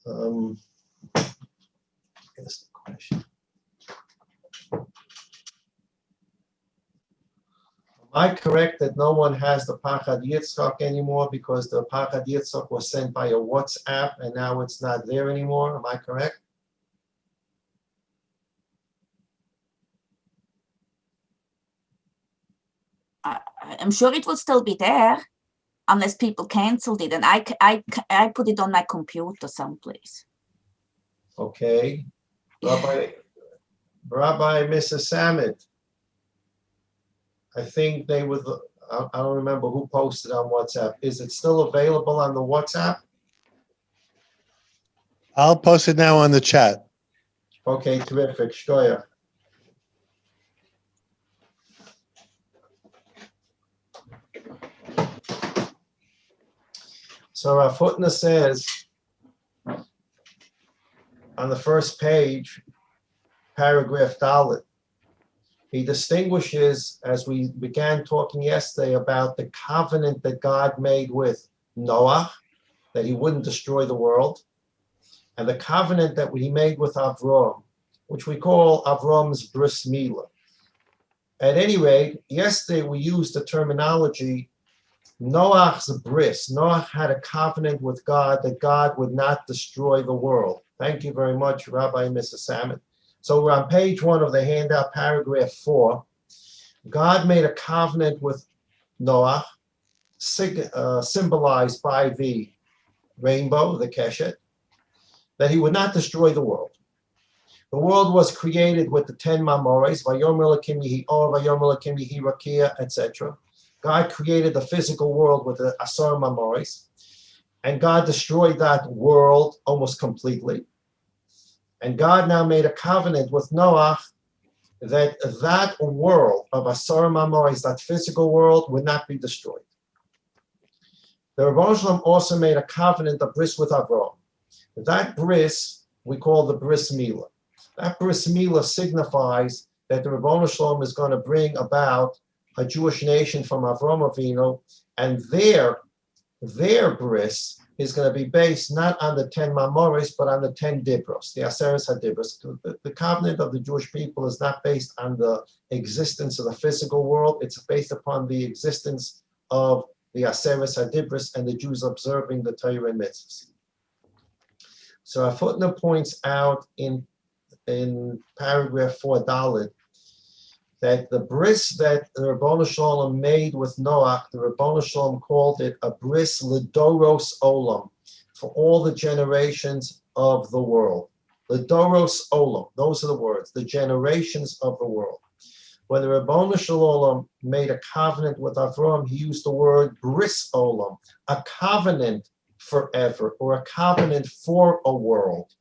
Here's the question. Am I correct that no one has the Pachad Yitzchak anymore because the Pachad Yitzchak was sent by a WhatsApp and now it's not there anymore? Am I correct? I'm sure it will still be there unless people canceled it, and I put it on my computer someplace. Okay. Rabbi Mrs. Samit, I think they would, I don't remember who posted on WhatsApp. Is it still available on the WhatsApp? I'll post it now on the chat. Okay, terrific. Shkoya. So Rafutna says on the first page, paragraph Dalet, he distinguishes, as we began talking yesterday, about the covenant that God made with Noah, that he wouldn't destroy the world, and the covenant that he made with Avram, which we call Avram's bris milah. At any rate, yesterday we used the terminology Noah's bris. Noah had a covenant with God that God would not destroy the world. Thank you very much, Rabbi Mrs. Salmon. So we're on page 1 of the handout, paragraph 4. God made a covenant with Noah, symbolized by the rainbow, the keshet, that he would not destroy the world. The world was created with the 10 mamores, Vayomer Elokim Yehi Or, Vayomer Elokim Yehi Rakia, etc. God created the physical world with the Asar mamores, and God destroyed that world almost completely. And God now made a covenant with Noah that that world of Asar mamores, that physical world, would not be destroyed. The Rebbe Shalom also made a covenant, a bris with Avram. That bris we call the bris milah. That bris milah signifies that the Rebbe Shalom is going to bring about a Jewish nation from Avram Avinu, and their bris is going to be based not on the 10 Mamoris, but on the 10 Dibros, the Aseres HaDibros. The covenant of the Jewish people is not based on the existence of the physical world. It's based upon the existence of the Aseres HaDibros and the Jews observing the Torah and mitzvahs. So our footnote points out in paragraph 4 Dalet that the bris that the Ribono Shalom made with Noach, the Ribono Shalom called it a bris ledoros olam, for all the generations of the world. Ledoros olam, those are the words, the generations of the world. When the Ribono Shalom made a covenant with Avram, he used the word bris olam, a covenant forever, or a covenant for a world.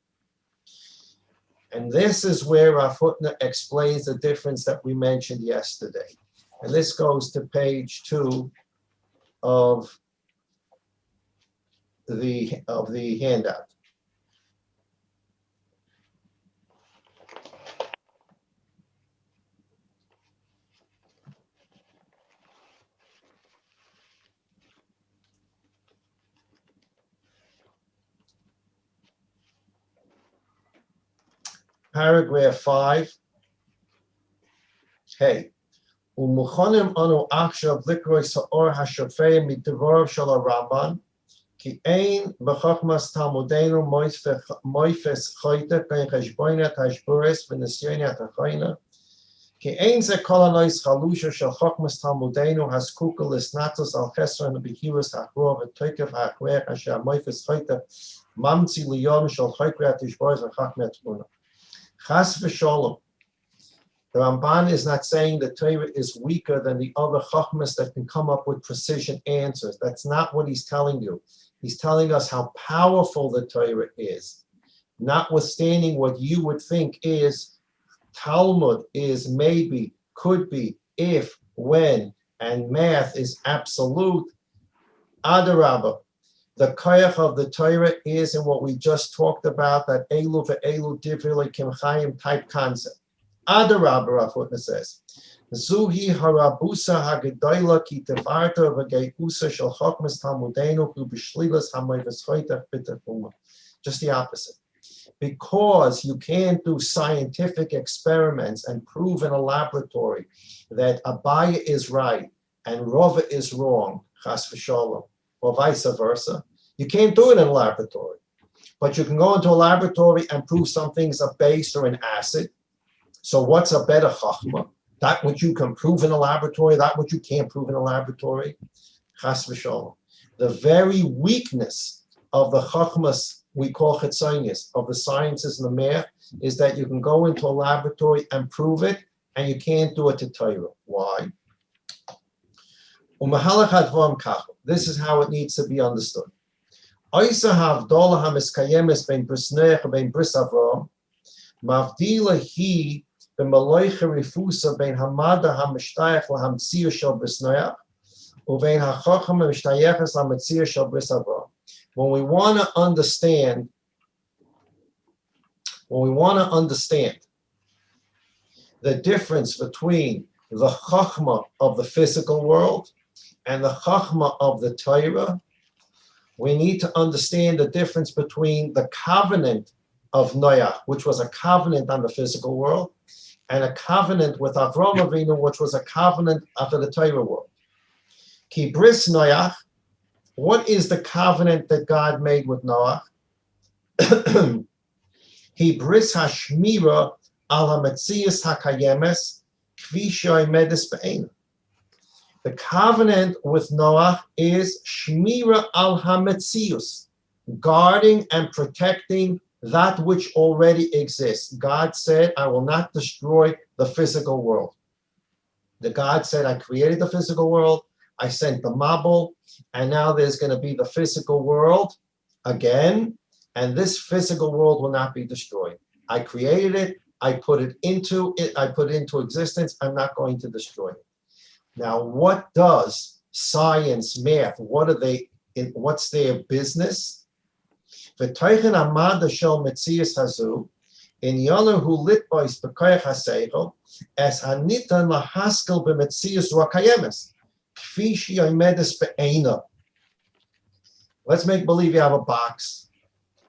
And this is where our footnote explains the difference that we mentioned yesterday. And this goes to page 2 of the handout. Paragraph 5. Hey. ומוכנים אנו עכשיו לקרוא סעור השופע מדבריו של הרמב"ן, כי אין בחוכמת תלמודנו מויפס חייטה בין חשבונת השבורס וניסיונת החיינה, כי אין זה כל הנויס חלושה של חוכמת תלמודנו הזקוקה לסנטוס על חסרון ובהירוס הכרוע ותוקף ההכרח אשר המויפס חייטה ממציא ליום של חקרת השבורס וחכמת תבונה. Chas v'sholom. The Ramban is not saying the Torah is weaker than the other chachmas that can come up with precision answers. That's not what he's telling you. He's telling us how powerful the Torah is. Notwithstanding what you would think is Talmud is maybe, could be, if, when, and math is absolute. Adarabah. The koyach of the Torah is in what we just talked about, that elu ve'elu divrei Elokim chayim type concept. Adarabah, Rav Hutner says, Zuhi harabusa hagedola ki tevarta v'geusa shel chokmas talmudenu hu b'shlilas hamayvus choytach b'tefuma. Just the opposite. Because you can't do scientific experiments and prove in a laboratory that Abaya is right and Rova is wrong, chas v'sholom, or vice versa. You can't do it in a laboratory. But you can go into a laboratory and prove some things are base or an acid. So what's a better chachma? That which you can prove in a laboratory, that which you can't prove in a laboratory? Chas v'sholom. The very weakness of the chachmas we call chitzonius, of the sciences and the math, is that you can go into a laboratory and prove it, and you can't do it to Torah. Why? This is how it needs to be understood. Oisa havdola hamiskayemes ben brisnech ben bris Avram, mavdila hi b'maloiche rifusa ben hamada hamishtayach lahamtzir shel brisnech, uvein hachacham hamishtayachas lahamtzir shel bris Avram. When we want to understand the difference between the chachma of the physical world and the chachma of the Torah, we need to understand the difference between the covenant of Noach, which was a covenant on the physical world, and a covenant with Avram Avinu, which was a covenant of the Torah world. Ki bris Noach, what is the covenant that God made with Noach? He bris hashmira al hametzias hakayemes kvi she'omedes be'eina. The covenant with Noach is shmira al hametzius, guarding and protecting that which already exists. God said, I will not destroy the physical world. The God said, I created the physical world, I sent the Mabul, and now there's going to be the physical world again, and this physical world will not be destroyed. I created it, I put it into existence, I'm not going to destroy it. Now, what does science, math, what's their business? In Yonu who lit bois bekoyach haseichel, as hanitan lahaskel b'metzius ruakayemes, kfi sheyomedes be'eina. Let's make believe you have a box,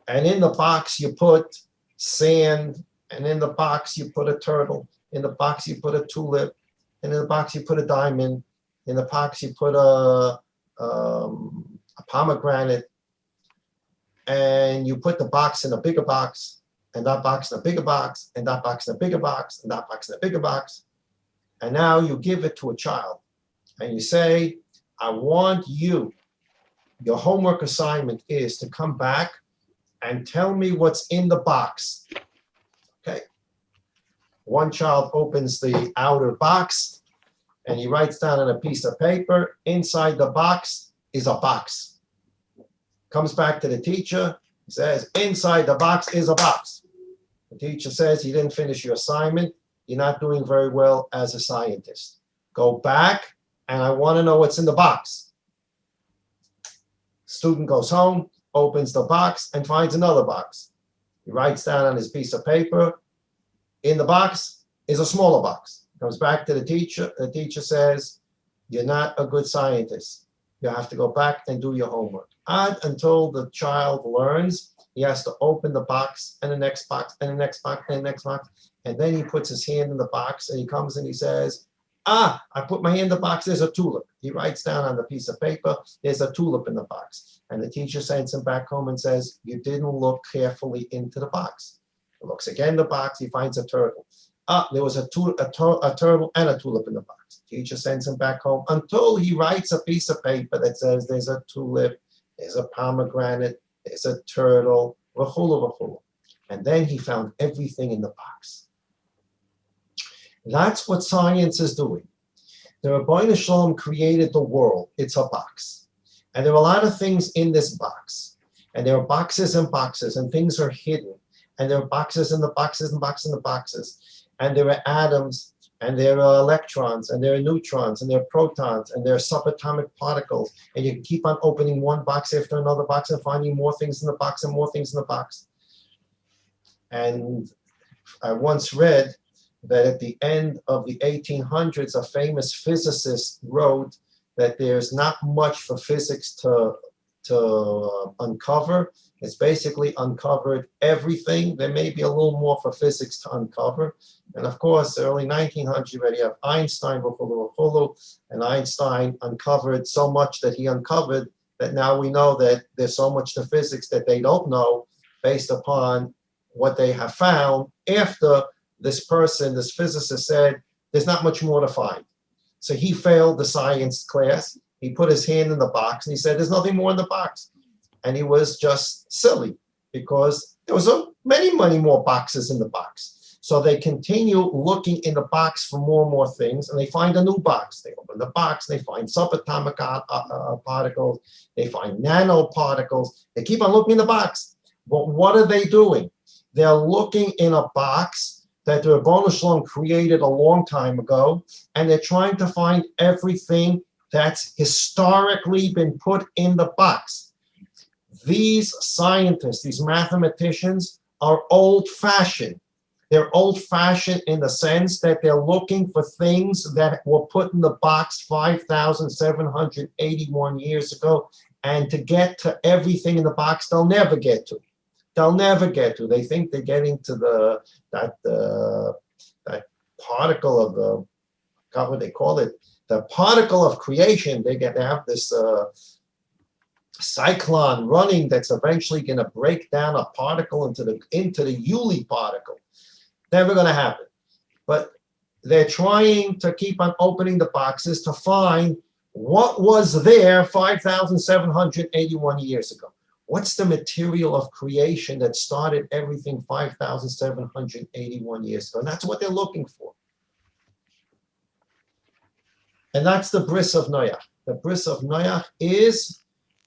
and in the box you put sand, and in the box you put a turtle, in the box you put a tulip, and in the box you put a diamond, in the box you put a pomegranate, and you put the box in a bigger box, and that box in a bigger box, and that box in a bigger box, and that box in a bigger box. And now you give it to a child, and you say, I want you, your homework assignment is to come back and tell me what's in the box. Okay. One child opens the outer box, and he writes down on a piece of paper, inside the box is a box. Comes back to the teacher, says, inside the box is a box. The teacher says, you didn't finish your assignment. You're not doing very well as a scientist. Go back, and I want to know what's in the box. Student goes home, opens the box, and finds another box. He writes down on his piece of paper, in the box is a smaller box. Comes back to the teacher says, you're not a good scientist. You have to go back and do your homework. Until the child learns, he has to open the box and the next box and the next box and the next box. And then he puts his hand in the box and he comes and he says, I put my hand in the box, there's a tulip. He writes down on the piece of paper, there's a tulip in the box. And the teacher sends him back home and says, you didn't look carefully into the box. He looks again in the box, he finds a turtle. There was a turtle and a tulip in the box. Teacher sends him back home until he writes a piece of paper that says there's a tulip, there's a pomegranate, there's a turtle, v'chulu, v'chulu. And then he found everything in the box. That's what science is doing. The Rabbeinu Shalom created the world. It's a box. And there are a lot of things in this box. And there are boxes and boxes, and things are hidden. And there are boxes and the boxes and boxes and the boxes. And there are atoms, and there are electrons, and there are neutrons, and there are protons, and there are subatomic particles. And you can keep on opening one box after another box and finding more things in the box and more things in the box. And I once read that at the end of the 1800s, a famous physicist wrote that there's not much for physics to uncover. It's basically uncovered everything. There may be a little more for physics to uncover. And of course, early 1900s, you already have Einstein, and Einstein uncovered so much that he uncovered that now we know that there's so much to physics that they don't know based upon what they have found after this person, this physicist said, there's not much more to find. So he failed the science class. He put his hand in the box and he said, there's nothing more in the box. And he was just silly because there was many more boxes in the box. So they continue looking in the box for more and more things, and they find a new box. They open the box, they find subatomic particles, they find nanoparticles. They keep on looking in the box. But what are they doing? They're looking in a box that the Ribono Shalom created a long time ago, and they're trying to find everything that's historically been put in the box. These scientists, these mathematicians, are old-fashioned. They're old-fashioned in the sense that they're looking for things that were put in the box 5,781 years ago, and to get to everything in the box, they'll never get to. They'll never get to. They think they're getting to that particle of the, God, what they call it, the particle of creation. They have this cyclone running that's eventually going to break down a particle into the Uli particle. Never going to happen. But they're trying to keep on opening the boxes to find what was there 5,781 years ago. What's the material of creation that started everything 5,781 years ago? And that's what they're looking for. And that's the bris of Noach. The bris of Noach is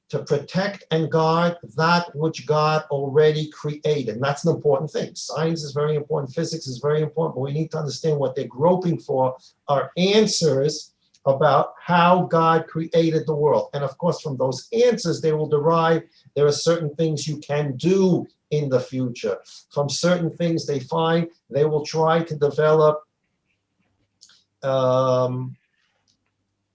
to protect and guard that which God already created. And that's an important thing. Science is very important. Physics is very important. But we need to understand what they're groping for are answers about how God created the world. And of course, from those answers, they will derive there are certain things you can do in the future. From certain things they find, they will try to develop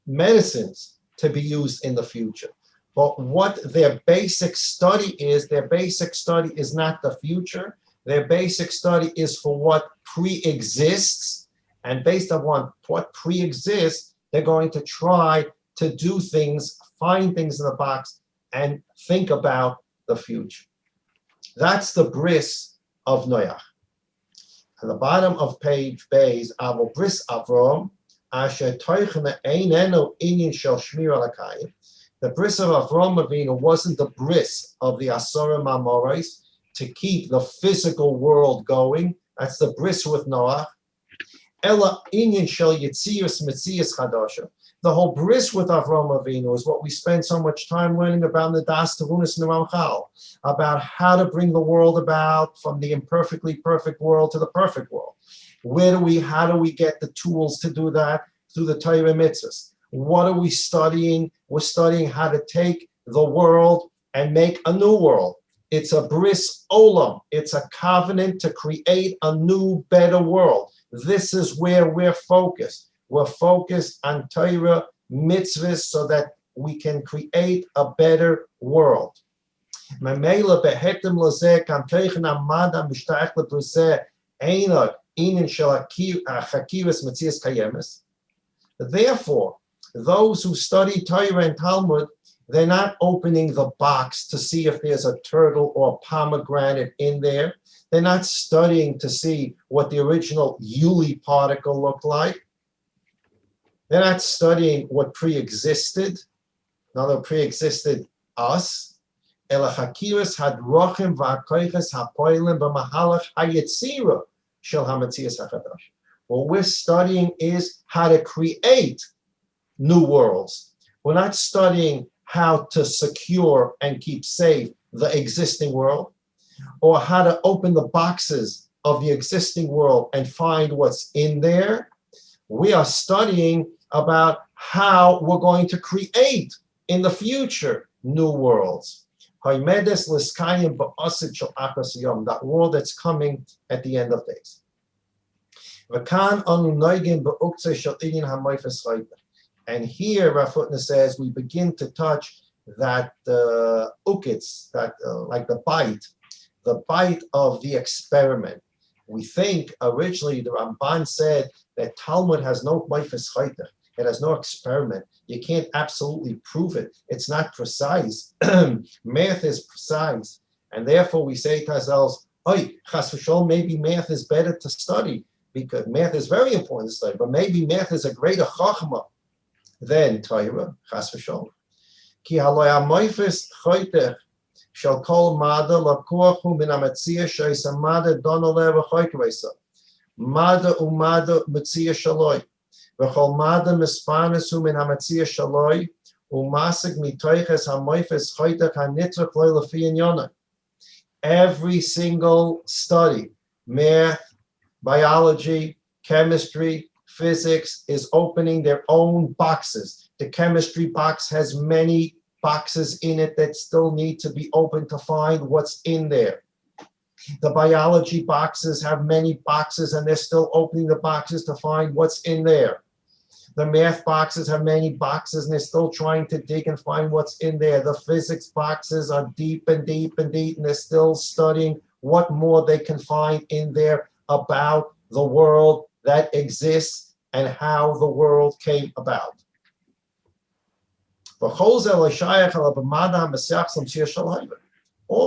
medicines to be used in the future. But what their basic study is not the future. Their basic study is for what pre-exists. And based on what pre-exists, they're going to try to do things, find things in the box, and think about the future. That's the bris of Noach. At the bottom of page Beis, Avo bris Avram, asher toichene einenu inyan shel shmir al hakayim. The bris of Avram Avinu wasn't the bris of the Asorim Amorais to keep the physical world going. That's the bris with Noach. Ella inyan shel yitzias mitzias chadasha. The whole bris with Avram Avinu is what we spend so much time learning about in the Das Tavunis and the Ramchal, about how to bring the world about from the imperfectly perfect world to the perfect world. How do we get the tools to do that? Through the Torah mitzvahs. What are we studying? We're studying how to take the world and make a new world. It's a bris olam. It's a covenant to create a new, better world. This is where we're focused. We're focused on Torah mitzvahs so that we can create a better world. Therefore, those who study Torah and Talmud, they're not opening the box to see if there's a turtle or a pomegranate in there. They're not studying to see what the original Yuli particle looked like. They're not studying what pre-existed. Now that pre-existed us. What we're studying is how to create new worlds. We're not studying how to secure and keep safe the existing world, or how to open the boxes of the existing world and find what's in there. We are studying about how we're going to create in the future new worlds. That world that's coming at the end of days. And here Rav Hutner says we begin to touch that ukitz, that like the bite of the experiment. We think originally the Ramban said that Talmud has no moifes chayta. It has no experiment. You can't absolutely prove it. It's not precise. Math is precise. And therefore we say to ourselves, "Oy, chas v'sholom, maybe math is better to study, because math is very important to study, but maybe math is a greater chachma than Torah, chas v'sholom. Ki haloi ha-moifes chayta shall kol mada lakuachu min ha-metzia sheisa mada dono lev ha-choykreisa. Mada umada metzia shaloi. V'chol mada mispanesu min ha-metzia shaloi. Umasig mitoiches ha-moifes chayta ha-nitzvah kloi lefi inyona. Every single study, math, biology, chemistry, physics, is opening their own boxes. The chemistry box has many boxes in it that still need to be opened to find what's in there. The biology boxes have many boxes and they're still opening the boxes to find what's in there. The math boxes have many boxes and they're still trying to dig and find what's in there. The physics boxes are deep and deep and deep, and they're still studying what more they can find in there about the world that exists and how the world came about. All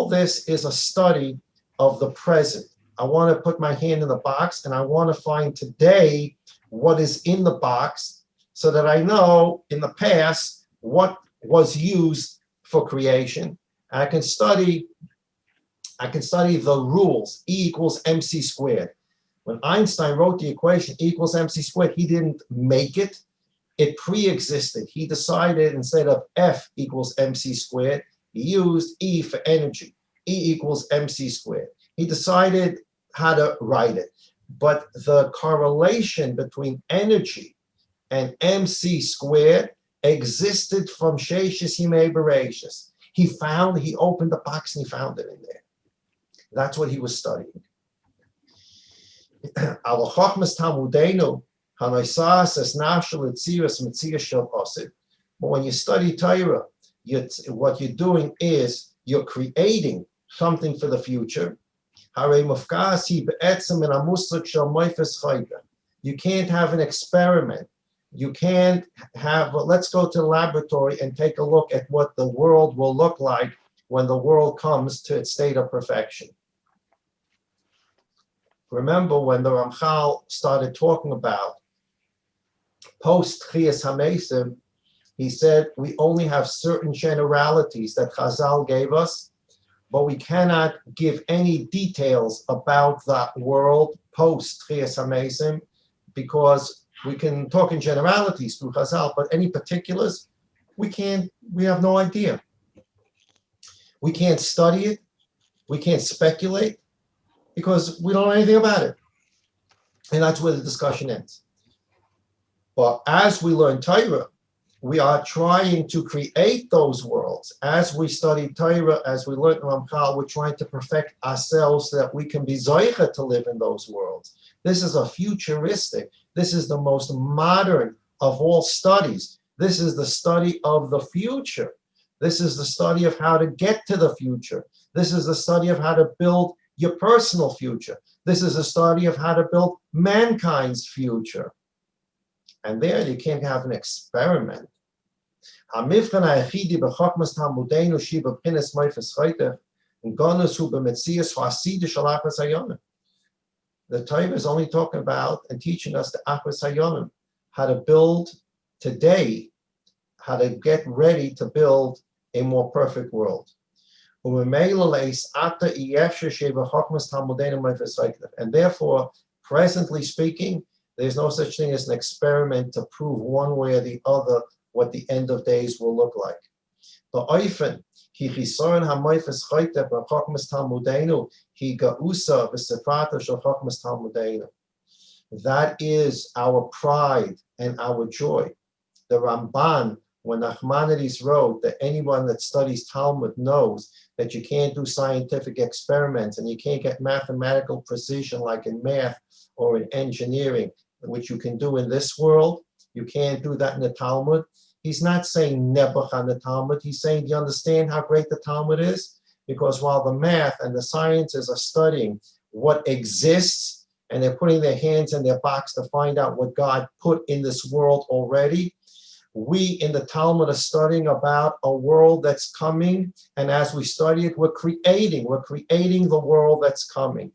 this is a study of the present. I want to put my hand in the box and I want to find today what is in the box so that I know in the past what was used for creation. I can study the rules. E equals mc squared. When Einstein wrote the equation E equals mc squared, he didn't make it. It pre-existed. He decided instead of F equals mc squared, he used E for energy. E equals mc squared. He decided how to write it. But the correlation between energy and MC squared existed from Sheshis Yimei Bereshis. He opened the box and he found it in there. That's what he was studying. Our Chochmas Talmudenu, Hanoisas es Nashal Etzias Metzias Shel Osid. But when you study Torah, what you're doing is you're creating something for the future. You can't have an experiment. You can't have, let's go to the laboratory and take a look at what the world will look like when the world comes to its state of perfection. Remember when the Ramchal started talking about post Chiyas HaMesim, he said we only have certain generalities that Chazal gave us, but we cannot give any details about that world post Chiyas HaMesim, because we can talk in generalities through Chazal, but any particulars, we have no idea. We can't study it, we can't speculate, because we don't know anything about it. And that's where the discussion ends. But as we learn Torah, we are trying to create those worlds. As we study Torah, as we learn Ramchal, we're trying to perfect ourselves so that we can be zoicha to live in those worlds. This is a futuristic. This is the most modern of all studies. This is the study of the future. This is the study of how to get to the future. This is the study of how to build your personal future. This is a study of how to build mankind's future. And there you can't have an experiment. The Torah is only talking about and teaching us the Achos Hayonim, how to build today, how to get ready to build a more perfect world. And therefore, presently speaking, there's no such thing as an experiment to prove one way or the other what the end of days will look like. That is our pride and our joy. The Ramban, when Nachmanides wrote that anyone that studies Talmud knows that you can't do scientific experiments and you can't get mathematical precision like in math or in engineering, which you can do in this world, you can't do that in the Talmud. He's not saying nebuch on the Talmud. He's saying, do you understand how great the Talmud is? Because while the math and the sciences are studying what exists and they're putting their hands in their box to find out what God put in this world already, we in the Talmud are studying about a world that's coming. And as we study it, we're creating the world that's coming.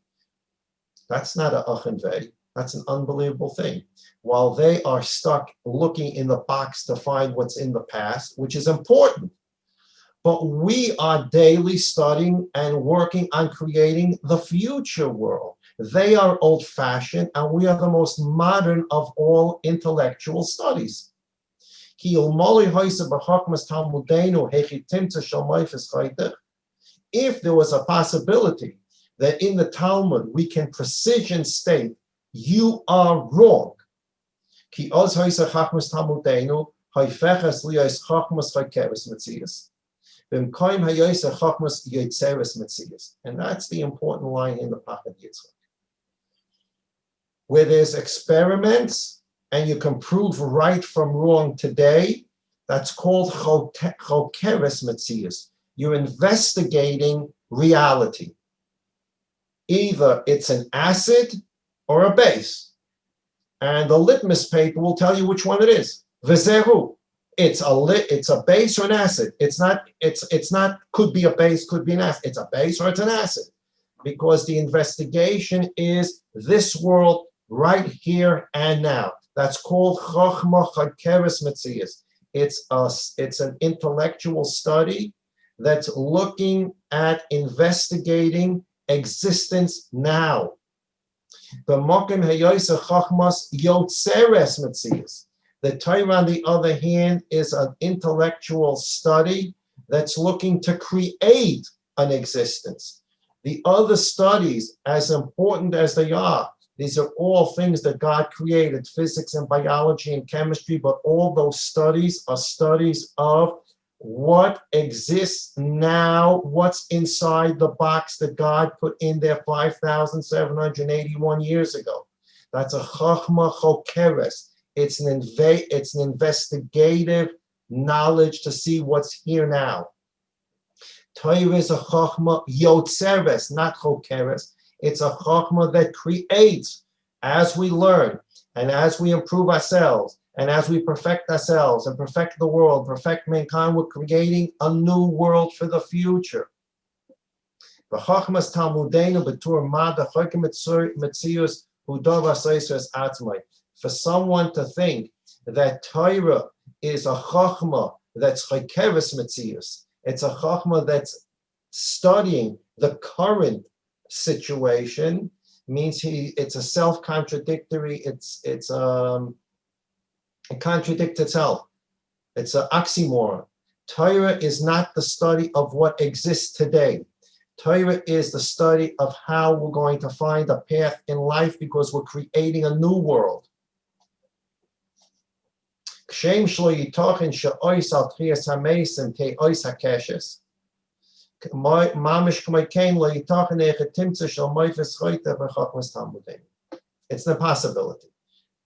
That's not an achenvei. That's an unbelievable thing. While they are stuck looking in the box to find what's in the past, which is important, but we are daily studying and working on creating the future world. They are old-fashioned, and we are the most modern of all intellectual studies. If there was a possibility that in the Talmud we can precision state you are wrong, and that's the important line in the Pachad Yitzchak. Where there's experiments and you can prove right from wrong today, that's called chokeres metzias. You're investigating reality. Either it's an acid or a base. And the litmus paper will tell you which one it is. V'zehu. It's a base or an acid. It's not, could be a base, could be an acid. It's a base or it's an acid. Because the investigation is this world right here and now. That's called Chochma Chakeres Metzias. It's an intellectual study that's looking at investigating existence now. The Mokim Hayosa Chochmas Yotzeres Metzias. The Torah, on the other hand, is an intellectual study that's looking to create an existence. The other studies, as important as they are, These are all things that God created, physics and biology and chemistry, but all those studies are studies of what exists now, what's inside the box that God put in there 5,781 years ago. That's a chachma chokeres. It's an investigative knowledge to see what's here now. Torah is a chachma yotzeres, not chokeres. It's a chachma that creates as we learn and as we improve ourselves and as we perfect ourselves and perfect the world, perfect mankind. We're creating a new world for the future. For someone to think that Torah is a chachma that's chokeres metzius, it's a chachma that's studying the current situation, means it's a self-contradictory, it contradicts itself. It's an oxymoron. Torah is not the study of what exists today. Torah is the study of how we're going to find a path in life because we're creating a new world. It's an impossibility.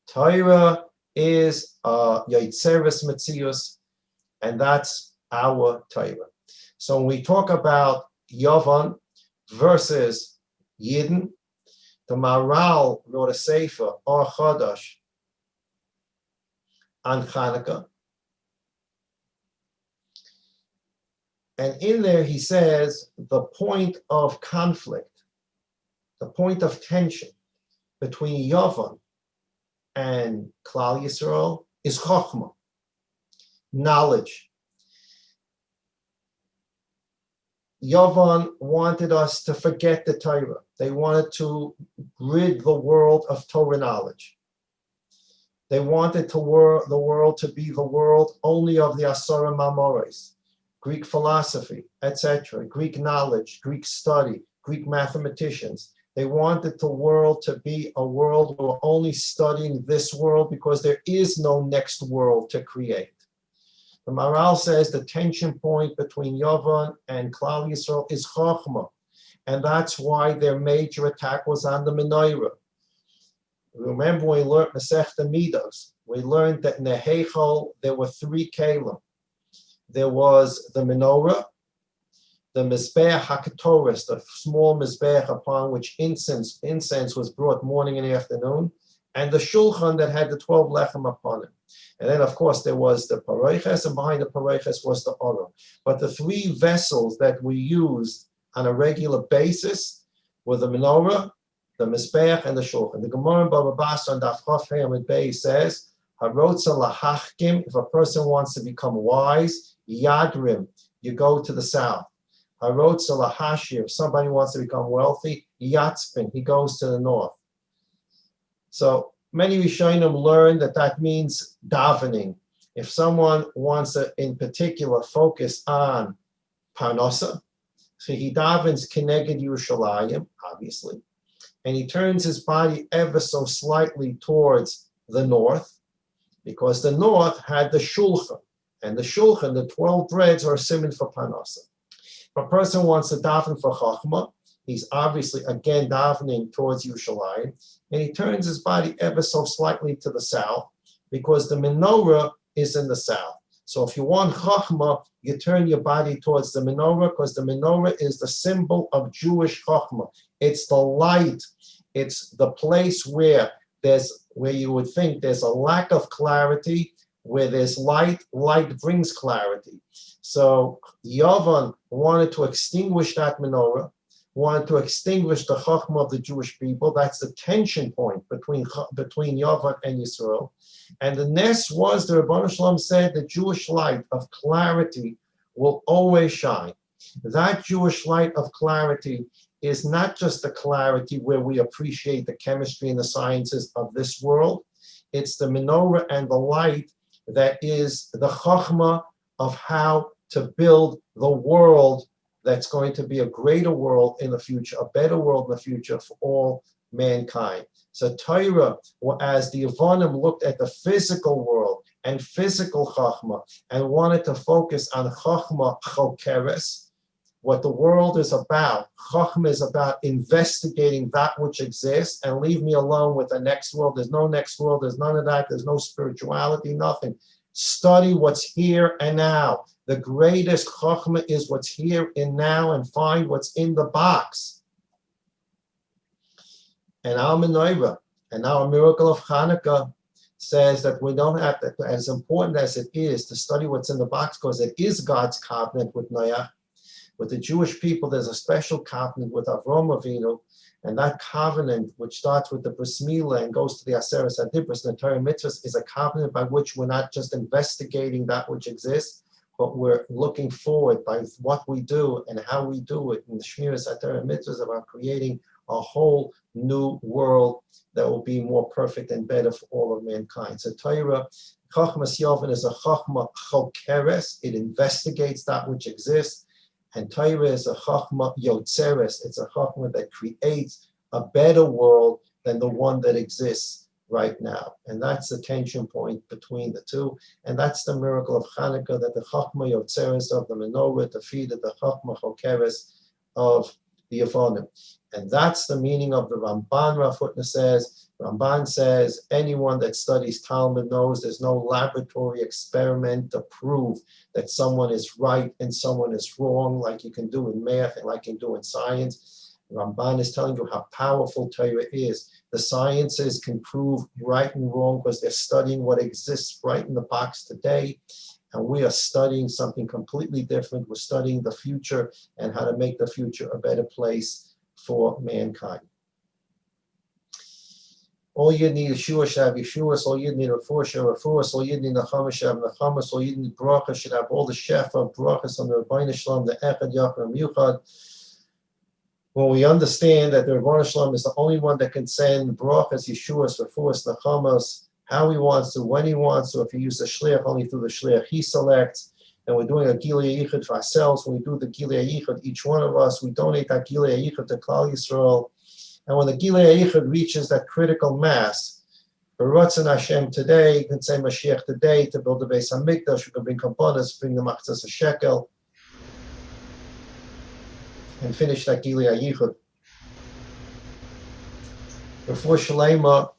Torah is Yotzeres Metzius, and that's our Torah. So when we talk about Yovan versus Yidden, the Maharal wrote a sefer, Or Chodosh, on Chanukah. And in there he says the point of conflict, the point of tension between Yovan and Klal Yisrael is Chochmah, knowledge. Yovan wanted us to forget the Torah. They wanted to rid the world of Torah knowledge. They wanted the world to be the world only of the Asara Mamores, Greek philosophy, etc., Greek knowledge, Greek study, Greek mathematicians. They wanted the world to be a world where we're only studying this world because there is no next world to create. The Maharal says the tension point between Yovan and Klal Yisrael is Chochmah, and that's why their major attack was on the menorah. Remember when we learned Masechta Midos, we learned that in the Heichal there were three kelim. There was the menorah, the Mizbeach HaKatoris, the small Mizbeach upon which incense was brought morning and afternoon, and the Shulchan that had the 12 lechem upon it. And then, of course, there was the Pareiches, and behind the Pareiches was the Oral. But the three vessels that we used on a regular basis were the menorah, the Mizbeach, and the Shulchan. The Gemara in Baba Basra on Daf Chof Hei Amud Beis says, Harotza lahachkim, if a person wants to become wise, Yadrim, you go to the south. Harotza lahashir, if somebody wants to become wealthy, Yatzpin, he goes to the north. So many Rishonim learn that means davening. If someone wants to, in particular, focus on Parnasa, so he davens Keneged Yerushalayim, obviously, and he turns his body ever so slightly towards the north, because the north had the Shulchan, and the Shulchan, the 12 breads, are a siman for Parnasa. If a person wants to daven for Chachma, he's obviously again davening towards Yerushalayim, and he turns his body ever so slightly to the south, because the menorah is in the south. So if you want Chachma, you turn your body towards the menorah, because the menorah is the symbol of Jewish Chachma. It's the light. It's the place where you would think there's a lack of clarity. Where there's light, light brings clarity. So Yovan wanted to extinguish that menorah, wanted to extinguish the Chachma of the Jewish people. That's the tension point between Yovan and Yisrael. And the Nes was, the Rebbeinu Shalom said, the Jewish light of clarity will always shine. That Jewish light of clarity is not just the clarity where we appreciate the chemistry and the sciences of this world. It's the menorah and the light that is the chachma of how to build the world that's going to be a greater world in the future, a better world in the future for all mankind. So Torah, as the Yevonim looked at the physical world and physical Chachma and wanted to focus on Chachma Chokeres, what the world is about. Chachma is about investigating that which exists and leave me alone with the next world. There's no next world. There's none of that. There's no spirituality, nothing. Study what's here and now. The greatest Chachma is what's here and now, and find what's in the box. And our menorah and our miracle of Chanukah says that we don't have to, as important as it is to study what's in the box, because it is God's covenant with Noach. With the Jewish people, there's a special covenant with Avraham Avinu, and that covenant, which starts with the Bris Milah and goes to the Aseret HaDibros and the Torah Mitzvahs, is a covenant by which we're not just investigating that which exists, but we're looking forward by what we do and how we do it in the Shmiras HaTorah Mitzvahs about creating a whole new world that will be more perfect and better for all of mankind. So Torah, Chachmas Yovan is a Chachma Chokeres. It investigates that which exists. And Torah is a Chachma Yotzeres. It's a Chachma that creates a better world than the one that exists right now. And that's the tension point between the two. And that's the miracle of Chanukah, that the Chachma Yotzeres of the menorah defeated the Chachma Chokeres of the Yevonim. And that's the meaning of the Ramban. Rav Hutner says, Ramban says, anyone that studies Talmud knows there's no laboratory experiment to prove that someone is right and someone is wrong, like you can do in math and like you can do in science. Ramban is telling you how powerful Torah is. The sciences can prove right and wrong because they're studying what exists right in the box today. And we are studying something completely different. We're studying the future and how to make the future a better place for mankind. All you need is Yeshua should have Yeshuas. All you need is Refuah should have Refuahs. All you need Nechama should have Nechamas. All you need Bracha should have all the Shefa, Brachas on the Rebbeinu Shalom, the Echad, Yachar, Yuchad. When we understand that the Rebbeinu Shalom is the only one that can send Brachas, Yeshuas, Refuahs, Nechamas, how he wants to, when he wants to. If he uses a shliach, only through the shliach he selects. And we're doing a Gilei Yichud for ourselves. When we do the Gilei Yichud, each one of us, we donate that Gilei Yichud to Klal Yisrael. And when the Gilei Yichud reaches that critical mass, B'Ratzon Hashem today, you can say Mashiach today, to build the Beis HaMikdash, you can bring Kabbanas, bring the Machzas HaShekel, and finish that Gilei Yichud. Before Shalema,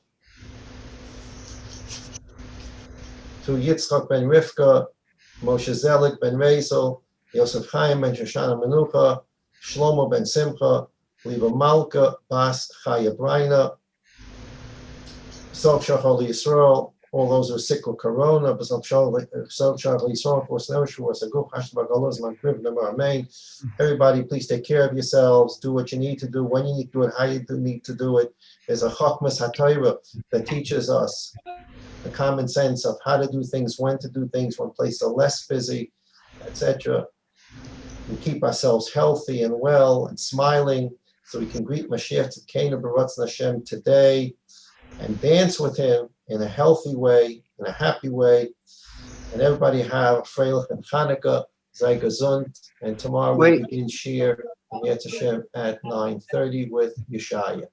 to Yitzchak ben Rivka, Moshe Zelik ben Rezel, Yosef Chaim ben Shoshana Menucha, Shlomo ben Simcha, Liva Malka bas Chaya Braina, Sol Shachol Yisrael, all those who are sick with corona, Sol Shachol Yisrael, for Sneushu, was a group, Hashbagalos, Mankriv, Nemar Amen. Everybody, please take care of yourselves, do what you need to do, when you need to do it, how you need to do it. There's a Chachmas HaTorah that teaches us the common sense of how to do things, when to do things, when places are less busy, etc. We keep ourselves healthy and well and smiling so we can greet Mashiach Tzidkenu B'Ratzon Hashem today and dance with him in a healthy way, in a happy way. And everybody have a Freilich and Chanukah, Sei Gesund. And tomorrow we begin Shir and Yetz Hashem at 9:30 with Yeshaya.